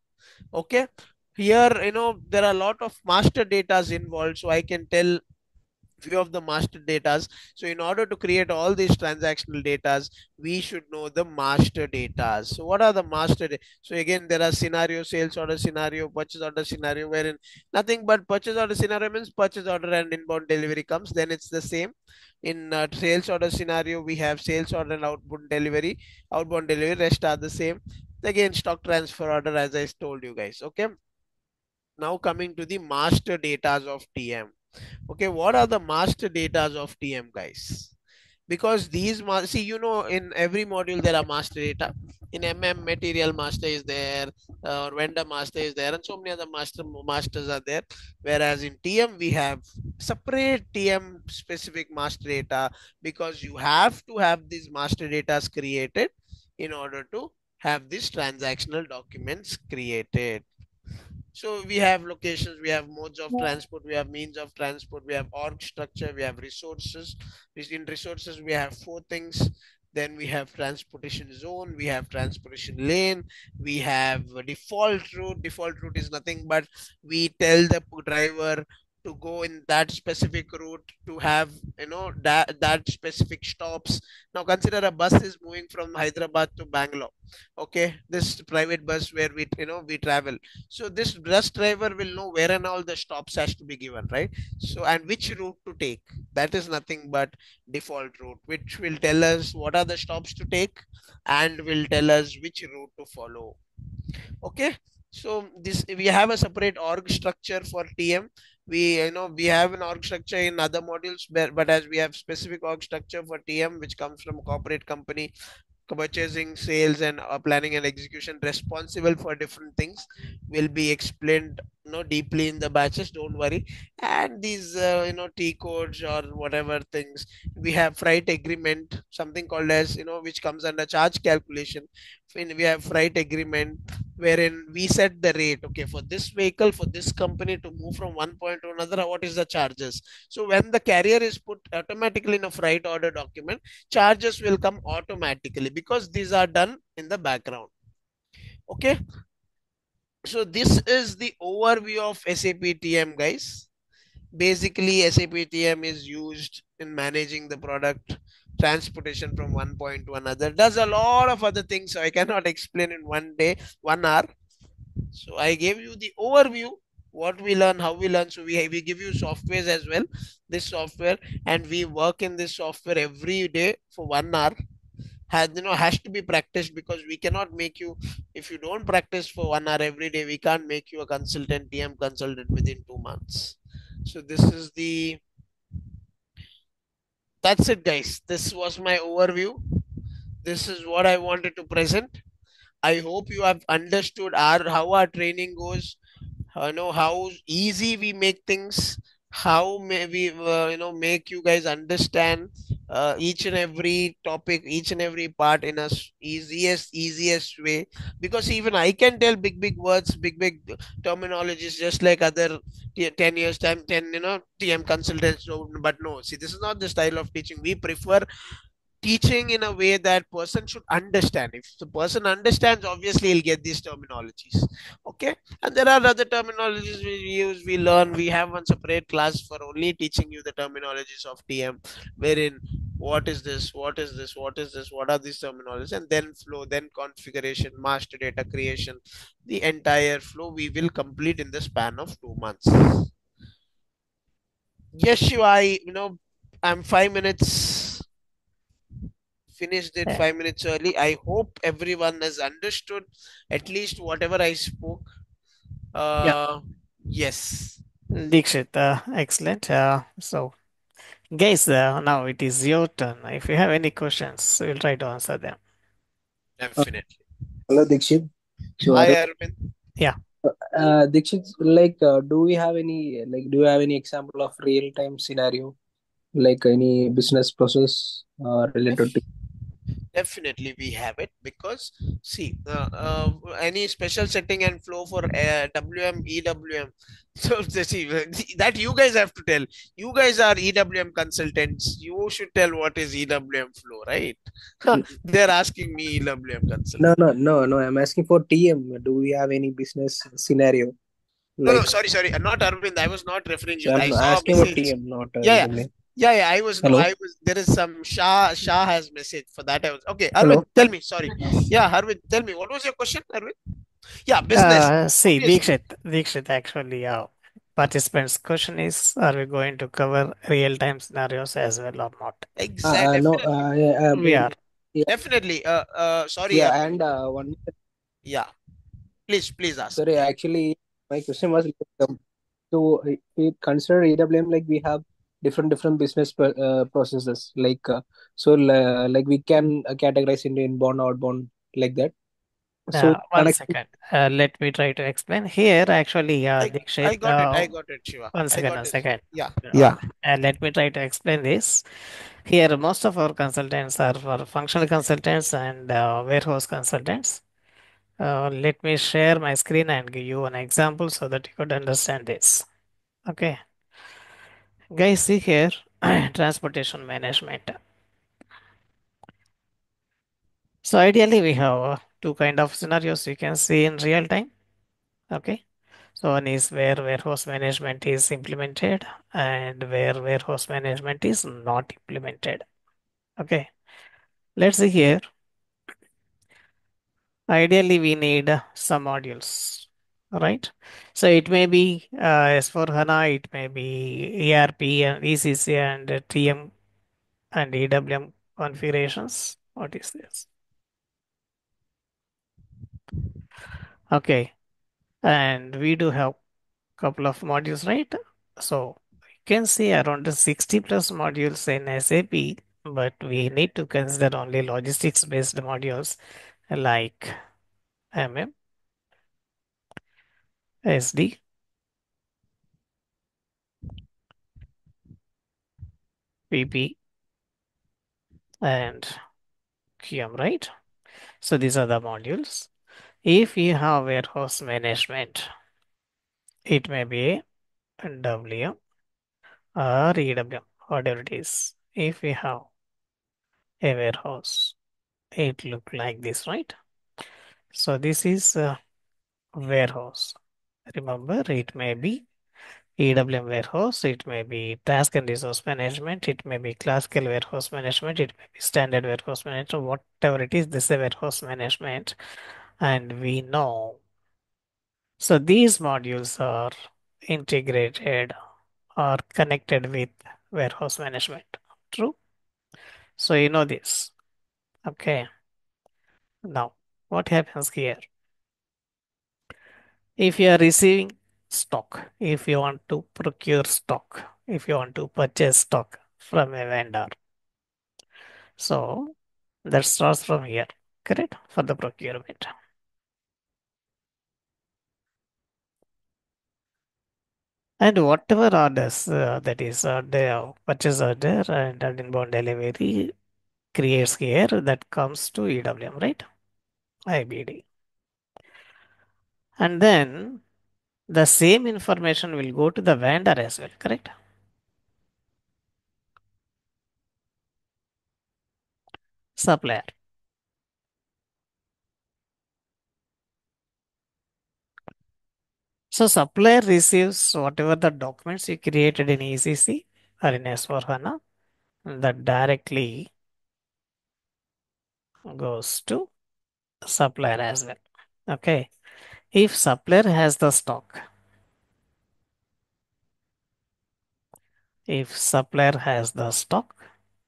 Okay. Here, there are a lot of master datas involved, so I can tell few of the master datas. So in order to create all these transactional datas, we should know the master datas. So what are the so again, there are scenario, sales order scenario, purchase order scenario, wherein nothing but purchase order scenario means purchase order and inbound delivery comes, then it's the same. In sales order scenario, we have sales order and outbound delivery, rest are the same. Again, stock transfer order, as I told you guys. Okay, now coming to the master datas of TM. Okay, what are the master datas of TM, guys? Because these see, in every module there are master data. In material master is there, or vendor master is there, and so many other masters are there. Whereas in TM we have separate TM specific master data, because you have to have these master data created in order to have these transactional documents created. So we have locations, we have modes of transport, we have means of transport, we have org structure, we have resources. In resources, we have four things: then we have transportation zone, we have transportation lane, we have a default route. Default route is nothing but we tell the driver to go in that specific route, to have that specific stops. Now consider a bus is moving from Hyderabad to Bangalore. Okay, this private bus where we travel. So this bus driver will know where and all the stops has to be given, right? So, and which route to take. That is nothing but default route, which will tell us what are the stops to take and will tell us which route to follow. Okay, so this we have a separate org structure for TM. We have an org structure in other modules, but as we have specific org structure for TM, which comes from a corporate company, purchasing, sales, and planning and execution, responsible for different things, will be explained deeply in the batches. Don't worry. And these T codes or whatever things, we have freight agreement, something called as which comes under charge calculation. We have freight agreement wherein we set the rate. Okay, for this vehicle, for this company to move from one point to another, what is the charges? So when the carrier is put automatically in a freight order document, charges will come automatically because these are done in the background. Okay, so this is the overview of SAP TM, guys. Basically, SAP TM is used in managing the product transportation from one point to another. Does a lot of other things, so I cannot explain in one day, 1 hour. So I gave you the overview, what we learn, how we learn. So we give you softwares as well, this software, and we work in this software every day for 1 hour. Has to be practiced, because we cannot make you, if you don't practice for 1 hour every day, we can't make you a consultant, TM consultant, within 2 months. So that's it, guys. This was my overview. This is what I wanted to present. I hope you have understood how our training goes. Know how easy we make things, how may we make you guys understand each and every topic, each and every part in a easiest way. Because even I can tell big words, big terminologies, just like other 10 years time, 10 TM consultants. But no, see, this is not the style of teaching. We prefer teaching in a way that person should understand. If the person understands, obviously he'll get these terminologies. Okay, and there are other terminologies we use, we learn. We have one separate class for only teaching you the terminologies of TM, wherein what is this, what is this, what is this, what are these terminologies, and then flow, then configuration, master data creation. The entire flow we will complete in the span of 2 months. Yes, Shiva, I'm 5 minutes finished it Yeah. 5 minutes early. I hope everyone has understood at least whatever I spoke. Yeah. Yes, Dikshit, excellent. So, guys, now it is your turn. If you have any questions, we'll try to answer them. definitely. Hello, Dikshit. So, Hi, Arvind. Yeah. Dikshit, do we have any, do you have any example of real-time scenario, like any business process related to? Definitely, we have it, because see, any special setting and flow for WM, EWM. So see, that you guys have to tell. You guys are EWM consultants. You should tell what is EWM flow, right? They're asking me EWM No, consultant. no, no, no. I'm asking for TM. Do we have any business scenario? No, no, Like, sorry, not Arvind. I was not referring so you. I I'm saw a asking about message. TM, not Yeah, yeah. EWM. Yeah, I was no, Hello, I was. There is some Shah has message for that. I was okay. Arvind, hello. tell me. Sorry. Yeah, Arvind, tell me what was your question, Arvind? Yeah, business. See, Obviously, Dikshit, actually, participants' question is, are we going to cover real-time scenarios as well or not? exact. No, Definitely, yeah, We are. yeah, definitely. Sorry, yeah, Arvind. and Yeah, please ask. sorry, actually, my question was so we consider EWM like we have different business processes like we can categorize into inbound, outbound, like that. So One connect. second. Let me try to explain. Here, actually, I Dikshit, got it. I got it, Shiva. one I second, got one it. second. Yeah, Uh, yeah. Let me try to explain this. Here, most of our consultants are for functional consultants and warehouse consultants. Let me share my screen and give you an example so that you could understand this. Okay, guys, see here transportation management. So ideally we have two kind of scenarios you can see in real time. Okay. So one is where warehouse management is implemented and where warehouse management is not implemented. Okay. Let's see here. Ideally, we need some modules, right? So it may be S4 HANA, it may be ERP and ECC and TM and EWM configurations. What is this? Okay, and we do have couple of modules, right? So you can see around 60 plus modules in SAP, but we need to consider only logistics based modules like MM, SD, PP, and QM, right? So these are the modules. If you have warehouse management, it may be a WM or EWM, whatever it is. If we have a warehouse, it look like this, right? So this is a warehouse. Remember, it may be EWM warehouse, it may be task and resource management, it may be classical warehouse management, it may be standard warehouse management, whatever it is, this is a warehouse management. And we know, so these modules are integrated or connected with warehouse management. True? So you know this. Okay. Now, what happens here? If you are receiving stock, if you want to procure stock, if you want to purchase stock from a vendor, so that starts from here, correct? For the procurement. And whatever orders that is the purchase order and inbound delivery creates here that comes to EWM, right? IBD. And then the same information will go to the vendor as well, correct? Supplier. So supplier receives whatever the documents you created in ECC or in S4 HANA that directly goes to supplier as well. Okay. If supplier has the stock, if supplier has the stock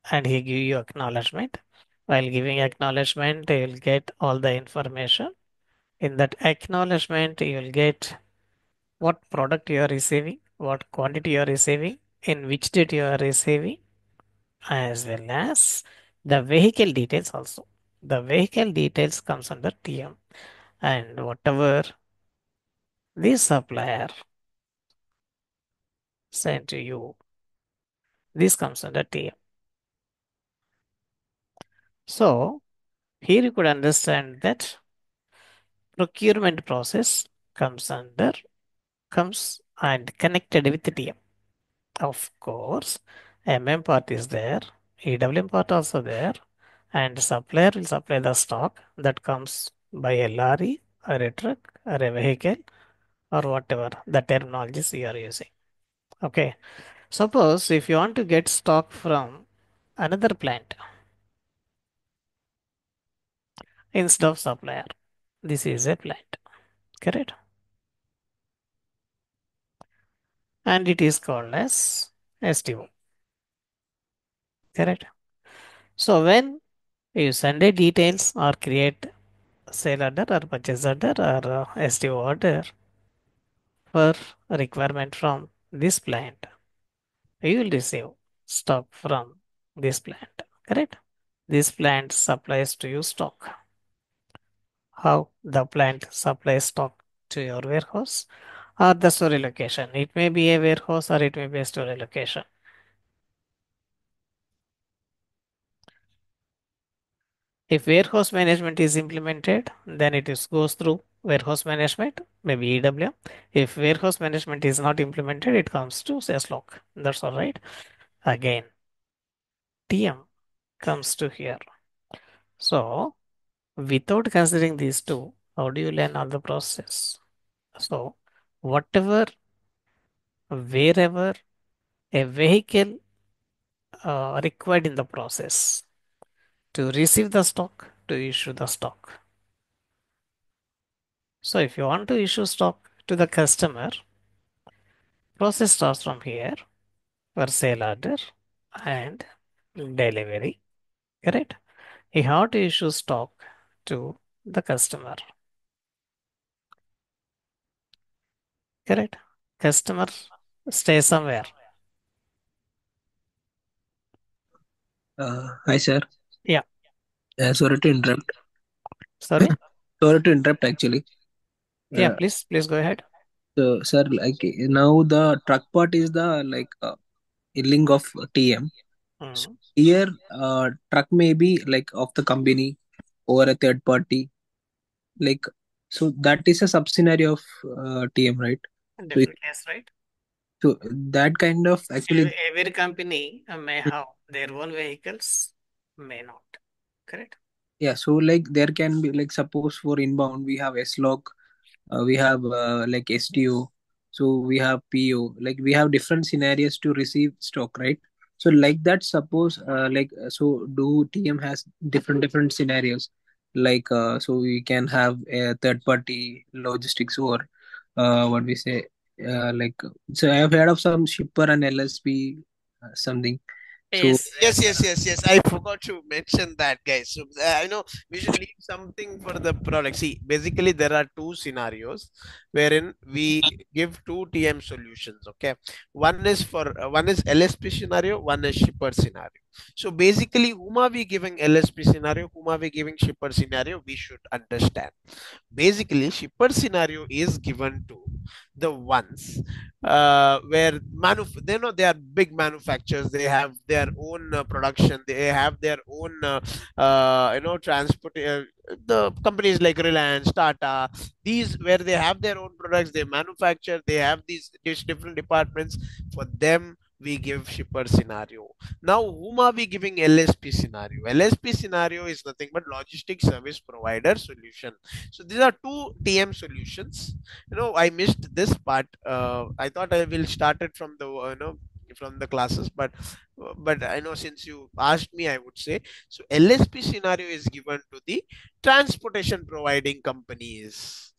and he give you acknowledgement, while giving acknowledgement, you will get all the information. In that acknowledgement, you will get what product you are receiving, what quantity you are receiving, in which date you are receiving, as well as the vehicle details also. The vehicle details comes under TM, and whatever the supplier sent to you, this comes under TM. So here you could understand that procurement process comes and connected with TM. Of course, MM part is there, EWM part also there, and supplier will supply the stock that comes by a lorry or a truck or a vehicle or whatever the terminologies you are using. Okay. Suppose if you want to get stock from another plant instead of supplier, this is a plant, correct? And it is called as STO, correct? So when you send a details or create sale order or purchase order or STO order for requirement from this plant, you will receive stock from this plant, correct? This plant supplies to you stock. How the plant supplies stock to your warehouse or the storage location. It may be a warehouse or it may be a storage location. If warehouse management is implemented, then goes through warehouse management, maybe EWM. If warehouse management is not implemented, it comes to SLOC. That's all right. Again, TM comes to here. So Without considering these two, how do you learn all the process? So, whatever, wherever a vehicle required in the process to receive the stock, to issue the stock. So, if you want to issue stock to the customer, process starts from here for sale order and delivery. Correct? You have to issue stock to the customer. Correct? Customer stays somewhere. Hi, sir. Yeah. Sorry to interrupt. Sorry? Sorry to interrupt, actually. Yeah, Uh, please go ahead. so, sir, like now the truck part is the link of TM. So Mm. here, truck may be like of the company or a third party. Like, so that is a sub scenario of TM, right? So, Definitely, yes, right. so that kind of actually, Every company may have their own vehicles, may not. Correct? yeah. So like there can be like suppose for inbound we have S log, we have like STO, so we have PO, like we have different scenarios to receive stock, right? So like that, suppose so do TM has different scenarios, like so we can have a third party logistics or what we say, like, so I have heard of some shipper and LSP something. So Yes, Yes, yes, yes, yes, yes. I forgot to mention that, guys. So I know we should leave something for the product. See, basically there are two scenarios wherein we give two TM solutions. Okay, one is LSP scenario, one is shipper scenario. So basically, whom are we giving LSP scenario? Whom are we giving shipper scenario? We should understand. Basically, shipper scenario is given to the ones where they know they are big manufacturers, they have their own production, they have their own transport, the companies like Reliance, Tata, these where they have their own products, they manufacture, they have these different departments. For them we give shipper scenario. Now whom are we giving LSP scenario? LSP scenario is nothing but logistics service provider solution. So these are two TM solutions. I missed this part. I thought I will start it from the from the classes, but I know since you asked me, I would say. So LSP scenario is given to the transportation providing companies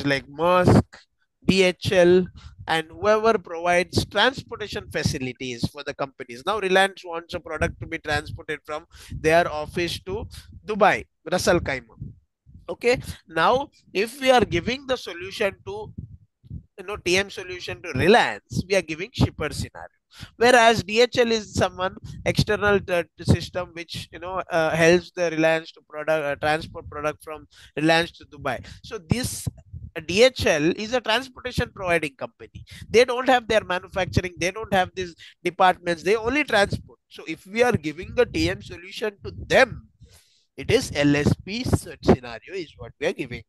like Maersk, DHL, and whoever provides transportation facilities for the companies. Now Reliance wants a product to be transported from their office to Dubai, Ras Al Khaimah. Okay, now if we are giving the solution to TM solution to Reliance, we are giving shipper scenario, whereas DHL is someone external system which helps the Reliance to product transport product from Reliance to Dubai. So this DHL is a transportation providing company. They don't have their manufacturing, they don't have these departments, they only transport. So if we are giving a TM solution to them, it is LSP scenario is what we are giving.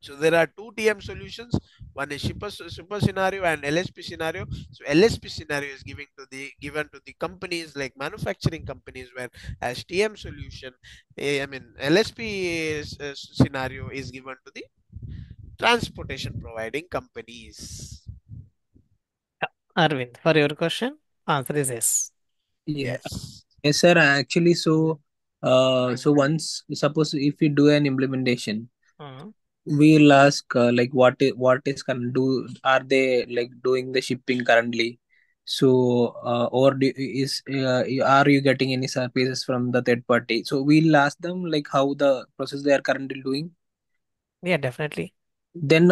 So there are two TM solutions. One is super scenario and LSP scenario. So LSP scenario is given to the companies like manufacturing companies, where as TM solution, I mean LSP scenario is given to the transportation providing companies. Arvind, for your question, answer is yes. yeah. Yes. Yes, sir. Actually, so once suppose if we do an implementation, Mm. we'll ask like what is current do are they like doing the shipping currently? So or are you getting any services from the third party? So we'll ask them like how the process they are currently doing. Yeah, definitely. Then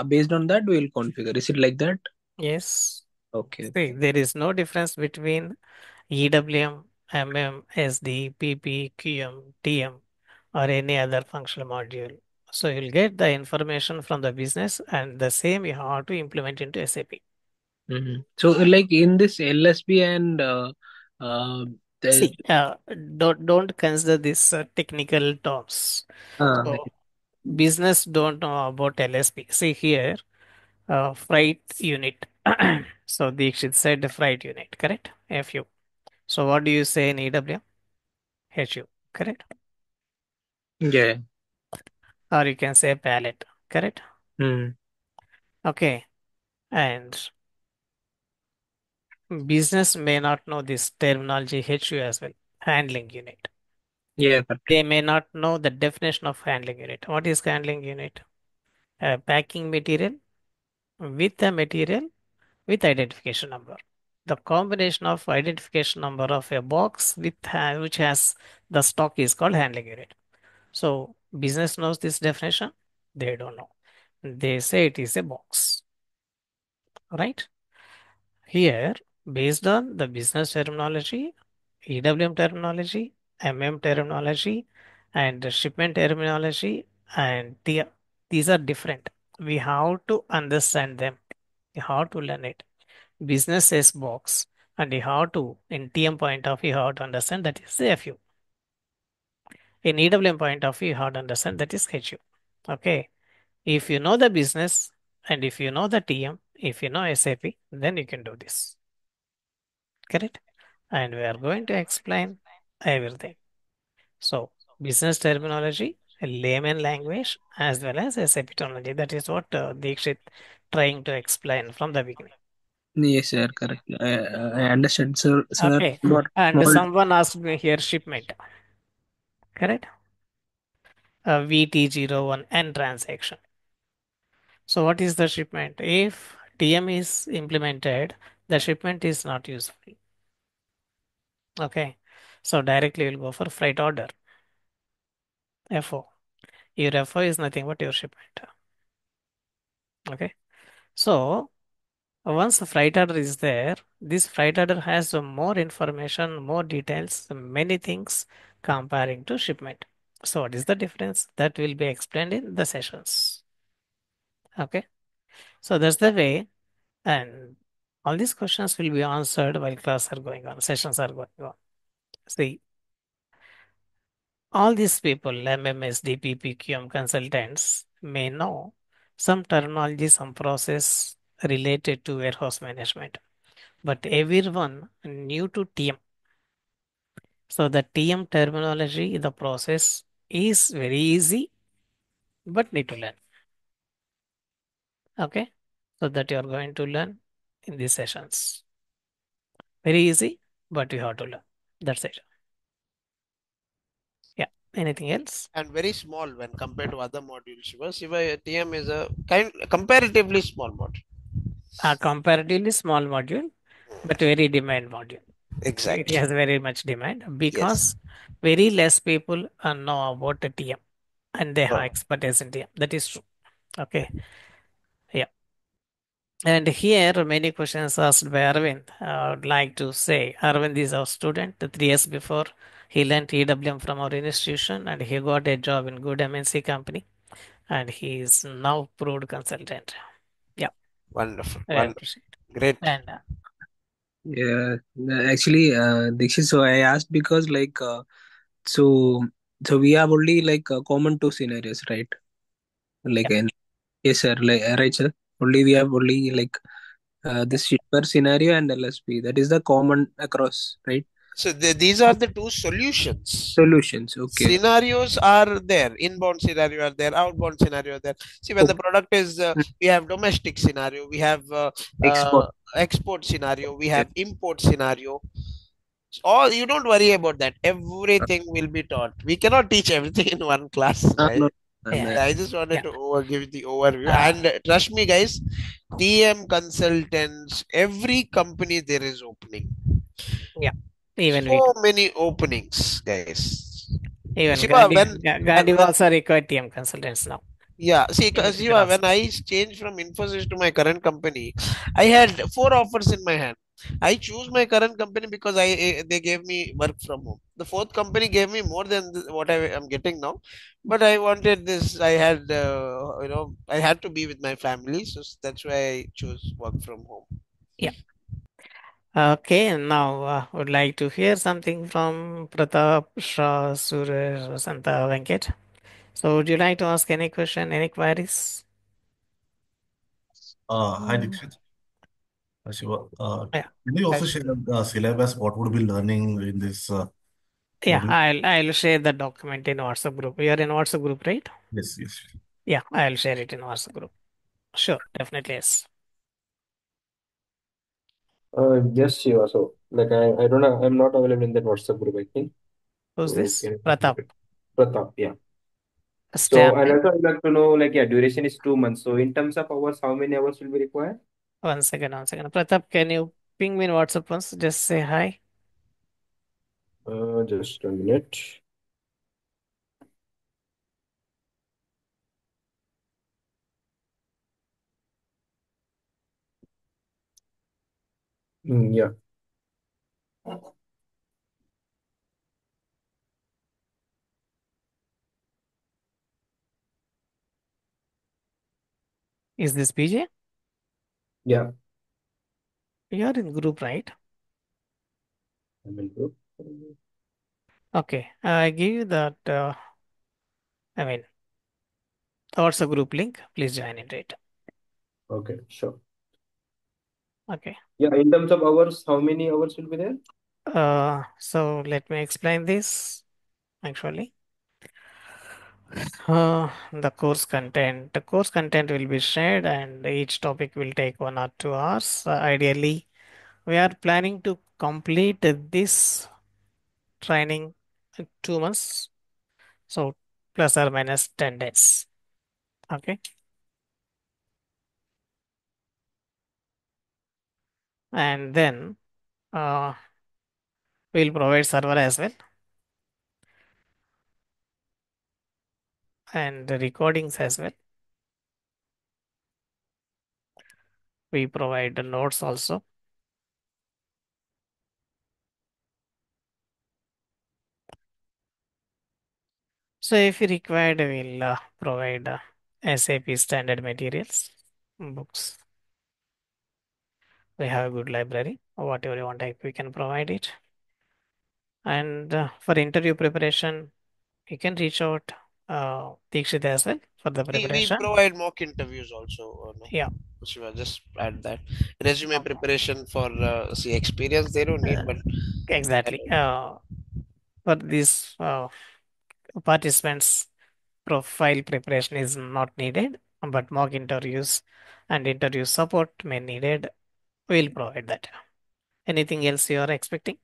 based on that we'll configure. Is it like that? Yes. Okay. See, there is no difference between EWM, MM, SD, PP, QM, TM, or any other functional module. So you'll get the information from the business and the same you have to implement into SAP. So like in this LSP and uh, the See, don't consider this technical terms. uh, So business don't know about LSP. See here, freight unit. So Dikshit said the freight unit, correct? FU. So what do you say in EWM? HU, correct? Yeah. or you can say palette. Correct? Hmm. Okay. And business may not know this terminology HU as well, handling unit. Yeah, correct. They may not know the definition of handling unit. What is handling unit? A packing material with a material with identification number. The combination of identification number of a box with which has the stock is called handling unit. So business knows this definition. They don't know. They say it is a box, right? Here, based on the business terminology, EWM terminology, terminology, and the shipment terminology, and these are different. We have to understand them. We have to learn it. Business says box, and you have to, in TM point of view, you have to understand that is FU. In EWM point of view, you have to understand that is HU. Okay. If you know the business and if you know the TM, if you know SAP, then you can do this. Correct? And we are going to explain everything. So, business terminology, layman language, as well as SAP terminology. That is what Dikshit trying to explain from the beginning. Yes, sir, correct. I understand, sir. Sir, Okay. what And small? someone asked me here shipment. Correct? VT01 and transaction. So, what is the shipment? If TM is implemented, the shipment is not useful. Okay. So, directly we'll go for freight order. FO. Your FO is nothing but your shipment. Okay. So, once the freight order is there, this freight order has more information, more details, many things comparing to shipment. So, what is the difference? That will be explained in the sessions. Okay. So, that's the way. And all these questions will be answered while class are going on, sessions are going on. See, all these people, MMS, DPP, QM consultants, may know some terminology, some process related to warehouse management, but everyone new to TM. So the TM terminology, the process is very easy, but need to learn. Okay, so that you are going to learn in these sessions. Very easy, but you have to learn. That's it. Yeah. Anything else? And very small when compared to other modules. Shiva, TM is a comparatively small module. A comparatively small module, but very demand module. It Exactly. has very much demand Yes. because very less people know about the TM and they have Oh, expertise in TM. That is true. Okay. Yeah. And here many questions asked by Arvind. I would like to say Arvind is our student. 3 years before he learned EWM from our institution and he got a job in good MNC company and he is now proved consultant. Yeah. wonderful. I Wonderful. appreciate. Great. And Yeah, actually, Dikshit. So I asked because so so we have only common two scenarios, right? Like yeah. and yes, sir. Right, sir. Only we have only this shipper scenario and LSP. That is the common across, right? So these are the two solutions. Solutions. Okay. Scenarios are there. Inbound scenario are there. Outbound scenario are there. See, when the Okay. product is, we have domestic scenario, we have Export. export scenario, we Yeah. have import scenario. All you don't worry about that. Everything will be taught. We cannot teach everything in one class, right? No. Yeah. I just wanted Yeah. to give the overview. Uh, And trust me, guys, TM consultants, every company there is opening. yeah. Even we So do. many openings, guys. Even Shiva, Gandhi also required TM consultants now. yeah, see, If you Shiva, ask. when I changed from Infosys to my current company, I had four offers in my hand. I choose my current company because they gave me work from home. The fourth company gave me more than what I am getting now, but I wanted this. I had, I had to be with my family, so that's why I chose work from home. Yeah. Okay, now would like to hear something from Pratap, Shah, Suresh, Santa, Venkat. So would you like to ask any question, any queries? Hi, Dikshit. Shiva. Yeah. Can you also Yes. share the syllabus? What would be learning in this Yeah, module? I'll share the document in WhatsApp group. You are in WhatsApp group, right? Yes, yes. Yeah, I'll share it in WhatsApp group. Sure, definitely yes. Yes, Shiva. So, like, I don't know, I'm not available in that WhatsApp group, I think. Who's So, this? can you Pratap. Pratap, yeah. So, Stamp, and right? also I'd like to know, like, yeah, duration is 2 months. So, in terms of hours, how many hours will be required? One second, one second. Pratap, can you ping me in WhatsApp once? Just say hi. Just a minute. Yeah. Is this PJ? Yeah. You are in group, right? I'm in group. Okay, I give you that. I mean, WhatsApp group link. Please join it, right? Okay, sure. Okay. Yeah, in terms of hours, how many hours will be there? So let me explain this actually. The course content. The course content will be shared, and each topic will take 1 or 2 hours. Ideally, we are planning to complete this training in 2 months, so plus or minus 10 days. Okay, and then uh, we'll provide server as well and the recordings as well. We provide the notes also. So if you required, we'll provide SAP standard materials, books. We have a good library. Whatever you want, we can provide it. And for interview preparation, you can reach out Dikshit as well for the We preparation. provide mock interviews also. No? Yeah, Shiva, just add that. Resume no, preparation for see experience they don't need, uh, but exactly. For these participants, profile preparation is not needed, but mock interviews and interview support may needed. We'll provide that. Anything else you are expecting?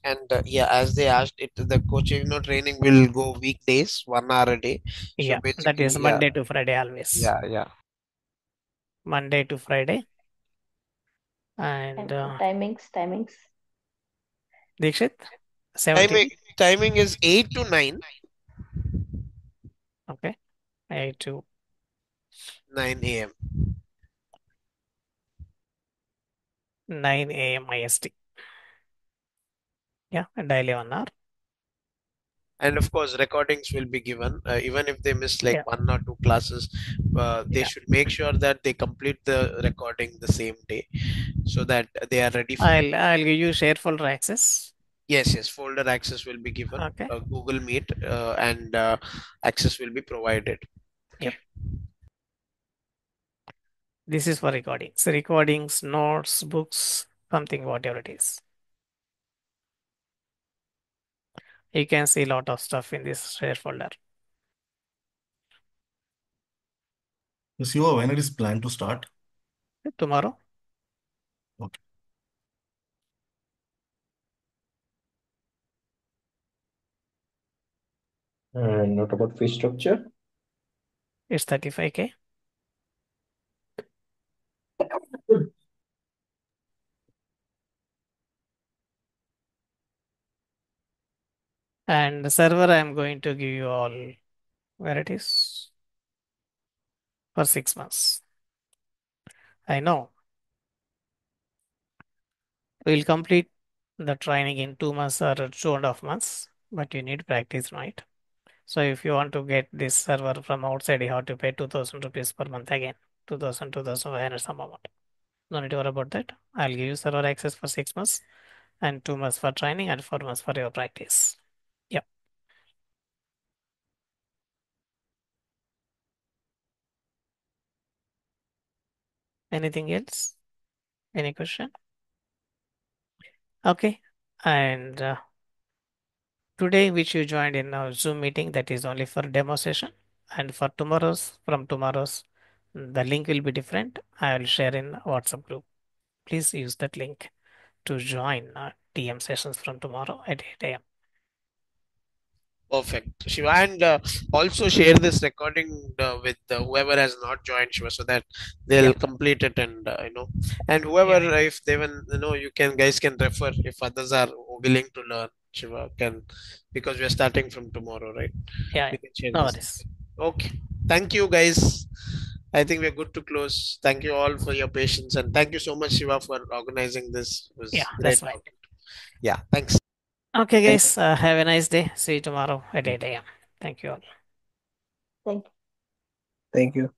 and yeah, as they asked, it the coaching training will go weekdays, 1 hour a day. So Yeah, that is basically, yeah, Monday to Friday always. yeah. Monday to Friday. And Timings. Dikshit, 17. Timing is 8 to 9, Okay. 8 to 9 a.m. 9 a.m. IST. Yeah, daily 1 hour. And of course, recordings will be given. Even if they miss like Yeah, 1 or 2 classes, they yeah. should make sure that they complete the recording the same day so that they are ready for. I'll give you share folder access. Yes, folder access will be given. Okay. Google Meet and access will be provided. Yep. Okay. This is for recordings. Recordings, notes, books, something, whatever it is. You can see a lot of stuff in this share folder. So, Shiva, when it is planned to start? Tomorrow, Okay. And what about fee structure? it's 35K. And the server, I'm going to give you all where it is for 6 months. I know we'll complete the training in 2 months or 2.5 months, but you need practice, right? So if you want to get this server from outside, you have to pay 2000 rupees per month again. 2000, 2500 some amount. No need to worry about that. I'll give you server access for 6 months and 2 months for training and 4 months for your practice. Yep. Anything else? Any question? Okay. And today, which you joined in our Zoom meeting, that is only for demo session. And for tomorrow's, the link will be different. I will share in WhatsApp group. Please use that link to join TM sessions from tomorrow at 8 a.m. Perfect, Shiva, and also share this recording with whoever has not joined, Shiva, so that they'll Yeah, complete it, and and whoever, yeah, if they even, you can guys can refer if others are willing to learn, Shiva can, because we're starting from tomorrow, right? yeah. We can share No this. worries. Okay, thank you, guys. I think we're good to close. Thank you all for your patience, and thank you so much, Shiva, for organizing this. It Yeah, was that's great fine. talking. Yeah, thanks. Okay, Thank you. guys, have a nice day. See you tomorrow at 8 a.m. Thank you all. Thank you. Thank you.